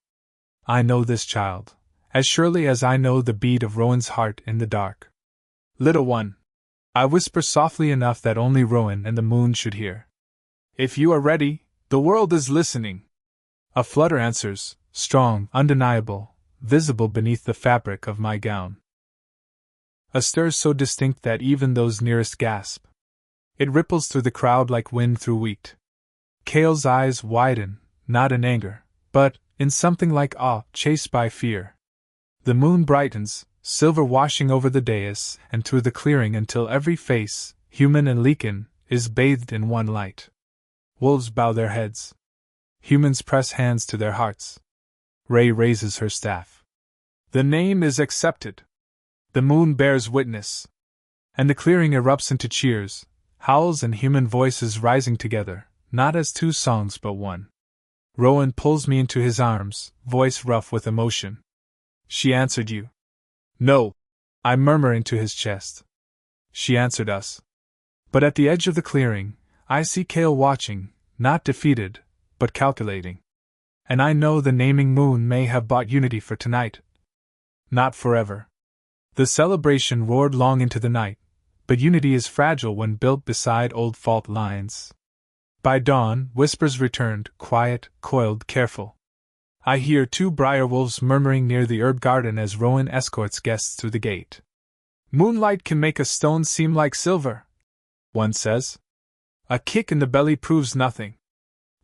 I know this child, as surely as I know the beat of Rowan's heart in the dark. Little one, I whisper softly enough that only Rowan and the moon should hear. If you are ready, the world is listening. A flutter answers, strong, undeniable, visible beneath the fabric of my gown. A stir so distinct that even those nearest gasp. It ripples through the crowd like wind through wheat. Kale's eyes widen, not in anger, but in something like awe, chased by fear. The moon brightens, silver washing over the dais and through the clearing until every face, human and Lycan, is bathed in one light. Wolves bow their heads. Humans press hands to their hearts. Ray raises her staff. The name is accepted. The moon bears witness. And the clearing erupts into cheers, howls and human voices rising together, not as two songs but one. Rowan pulls me into his arms, voice rough with emotion. She answered you. No, I murmur into his chest. She answered us. But at the edge of the clearing, I see Kale watching, not defeated, but calculating. And I know the naming moon may have bought unity for tonight. Not forever. The celebration roared long into the night, but unity is fragile when built beside old fault lines. By dawn, whispers returned, quiet, coiled, careful. I hear two briar wolves murmuring near the herb garden as Rowan escorts guests through the gate. Moonlight can make a stone seem like silver, one says. A kick in the belly proves nothing.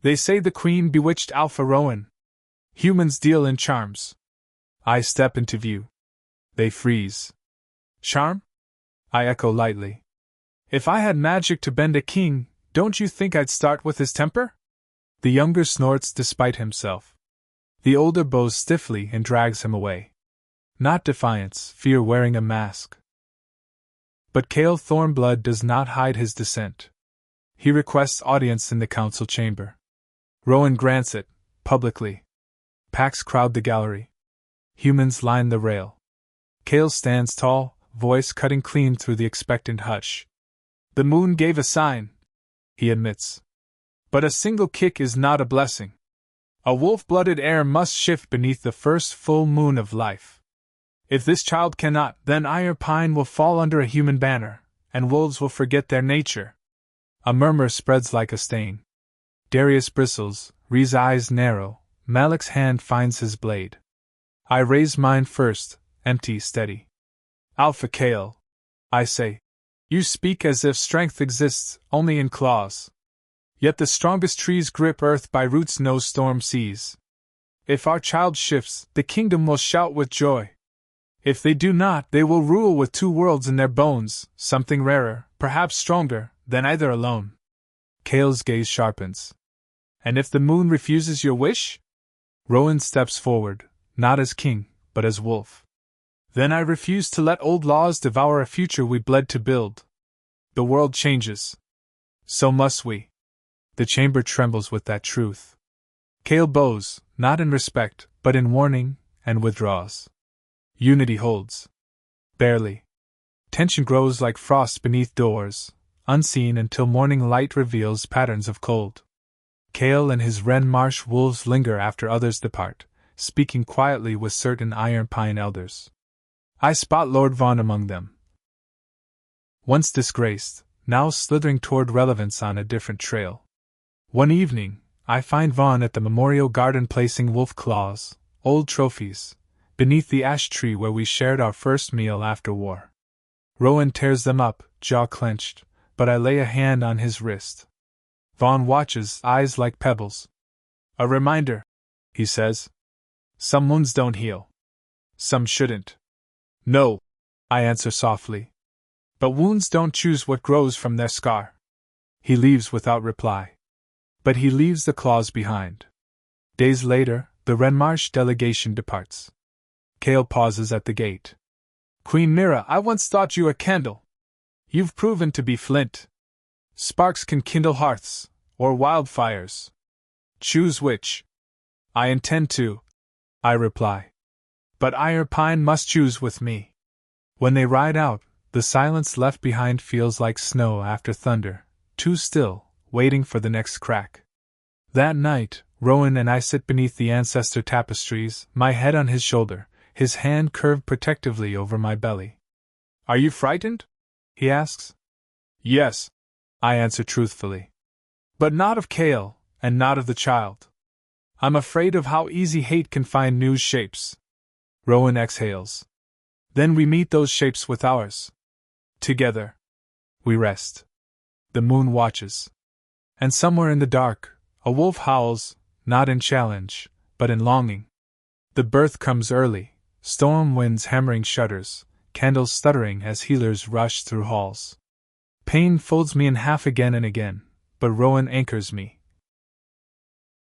They say the queen bewitched Alpha Rowan. Humans deal in charms. I step into view. They freeze. Charm? I echo lightly. If I had magic to bend a king, don't you think I'd start with his temper? The younger snorts despite himself. The older bows stiffly and drags him away. Not defiance, fear wearing a mask. But Cale Thornblood does not hide his dissent. He requests audience in the council chamber. Rowan grants it, publicly. Packs crowd the gallery. Humans line the rail. Cale stands tall, voice cutting clean through the expectant hush. The moon gave a sign, he admits. But a single kick is not a blessing. A wolf-blooded heir must shift beneath the first full moon of life. If this child cannot, then Iron Pine will fall under a human banner, and wolves will forget their nature. A murmur spreads like a stain. Darius bristles, Ree's eyes narrow, Malik's hand finds his blade. I raise mine first, empty, steady. Alpha Cale, I say. You speak as if strength exists only in claws. Yet the strongest trees grip earth by roots no storm sees. If our child shifts, the kingdom will shout with joy. If they do not, they will rule with two worlds in their bones, something rarer, perhaps stronger, than either alone. Cale's gaze sharpens. And if the moon refuses your wish? Rowan steps forward, not as king, but as wolf. Then I refuse to let old laws devour a future we bled to build. The world changes. So must we. The chamber trembles with that truth. Cale bows, not in respect, but in warning, and withdraws. Unity holds. Barely. Tension grows like frost beneath doors, unseen until morning light reveals patterns of cold. Cale and his Wren Marsh wolves linger after others depart, speaking quietly with certain Iron Pine elders. I spot Lord Vaughn among them. Once disgraced, now slithering toward relevance on a different trail. One evening, I find Vaughn at the memorial garden placing wolf claws, old trophies, beneath the ash tree where we shared our first meal after war. Rowan tears them up, jaw clenched, but I lay a hand on his wrist. Vaughn watches, eyes like pebbles. A reminder, he says. Some wounds don't heal. Some shouldn't. No, I answer softly. But wounds don't choose what grows from their scar. He leaves without reply. But he leaves the claws behind. Days later, the Renmarsh delegation departs. Cale pauses at the gate. Queen Mira, I once thought you a candle. You've proven to be flint. Sparks can kindle hearths, or wildfires. Choose which. I intend to, I reply. But Iron Pine must choose with me. When they ride out, the silence left behind feels like snow after thunder, too still, waiting for the next crack. That night, Rowan and I sit beneath the ancestor tapestries, my head on his shoulder, his hand curved protectively over my belly. Are you frightened? He asks. Yes, I answer truthfully. But not of Cale, and not of the child. I'm afraid of how easy hate can find new shapes. Rowan exhales. Then we meet those shapes with ours. Together. We rest. The moon watches. And somewhere in the dark, a wolf howls, not in challenge, but in longing. The birth comes early, storm winds hammering shutters, candles stuttering as healers rush through halls. Pain folds me in half again and again, but Rowan anchors me.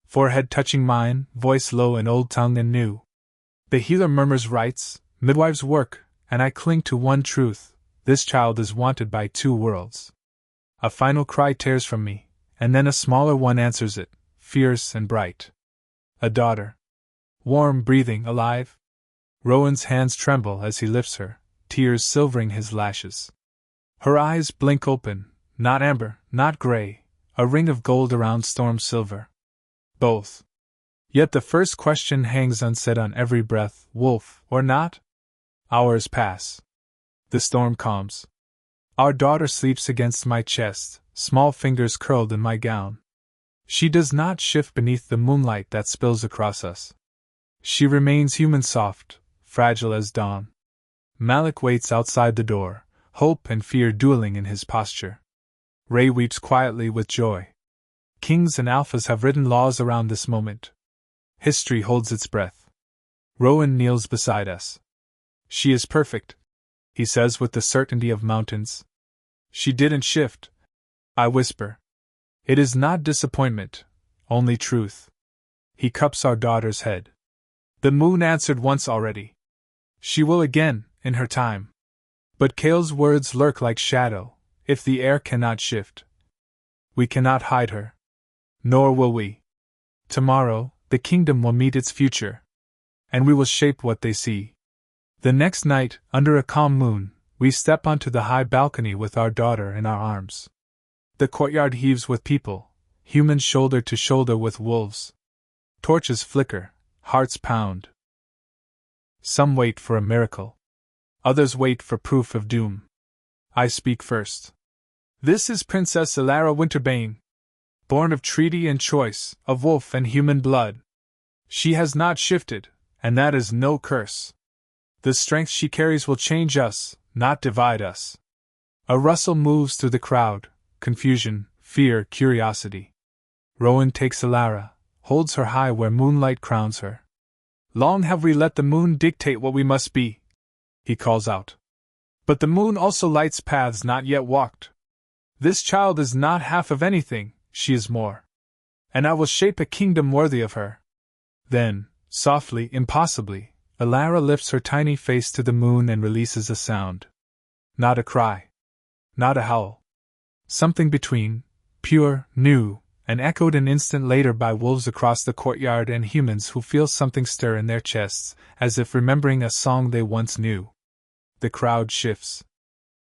Forehead touching mine, voice low and old tongue and new. The healer murmurs rites, midwife's work, and I cling to one truth: this child is wanted by two worlds. A final cry tears from me, and then a smaller one answers it, fierce and bright. A daughter. Warm, breathing, alive. Rowan's hands tremble as he lifts her, tears silvering his lashes. Her eyes blink open, not amber, not gray, a ring of gold around storm silver. Both. Yet the first question hangs unsaid on every breath, wolf or not? Hours pass. The storm calms. Our daughter sleeps against my chest, small fingers curled in my gown. She does not shift beneath the moonlight that spills across us. She remains human soft, fragile as dawn. Malik waits outside the door, hope and fear dueling in his posture. Ray weeps quietly with joy. Kings and alphas have written laws around this moment. History holds its breath. Rowan kneels beside us. She is perfect, he says with the certainty of mountains. She didn't shift, I whisper. It is not disappointment, only truth. He cups our daughter's head. The moon answered once already. She will again, in her time. But Kale's words lurk like shadow. If the air cannot shift, we cannot hide her. Nor will we. Tomorrow, the kingdom will meet its future. And we will shape what they see. The next night, under a calm moon, we step onto the high balcony with our daughter in our arms. The courtyard heaves with people, humans shoulder to shoulder with wolves. Torches flicker, hearts pound. Some wait for a miracle. Others wait for proof of doom. I speak first. This is Princess Elara Winterbane. Born of treaty and choice, of wolf and human blood. She has not shifted, and that is no curse. The strength she carries will change us, not divide us. A rustle moves through the crowd, confusion, fear, curiosity. Rowan takes Elara, holds her high where moonlight crowns her. Long have we let the moon dictate what we must be, he calls out. But the moon also lights paths not yet walked. This child is not half of anything, she is more. And I will shape a kingdom worthy of her. Then, softly, impossibly, Elara lifts her tiny face to the moon and releases a sound. Not a cry. Not a howl. Something between, pure, new, and echoed an instant later by wolves across the courtyard and humans who feel something stir in their chests, as if remembering a song they once knew. The crowd shifts.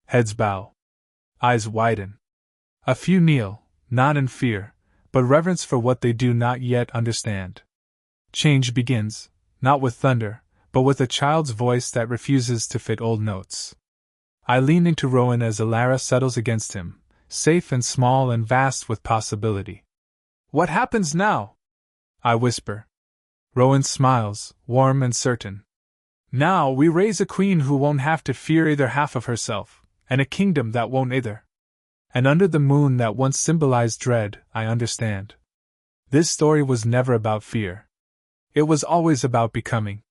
Heads bow. Eyes widen. A few kneel, not in fear, but reverence for what they do not yet understand. Change begins, not with thunder, but with a child's voice that refuses to fit old notes. I lean into Rowan as Elara settles against him, safe and small and vast with possibility. What happens now? I whisper. Rowan smiles, warm and certain. Now we raise a queen who won't have to fear either half of herself, and a kingdom that won't either. And under the moon that once symbolized dread, I understand. This story was never about fear. It was always about becoming.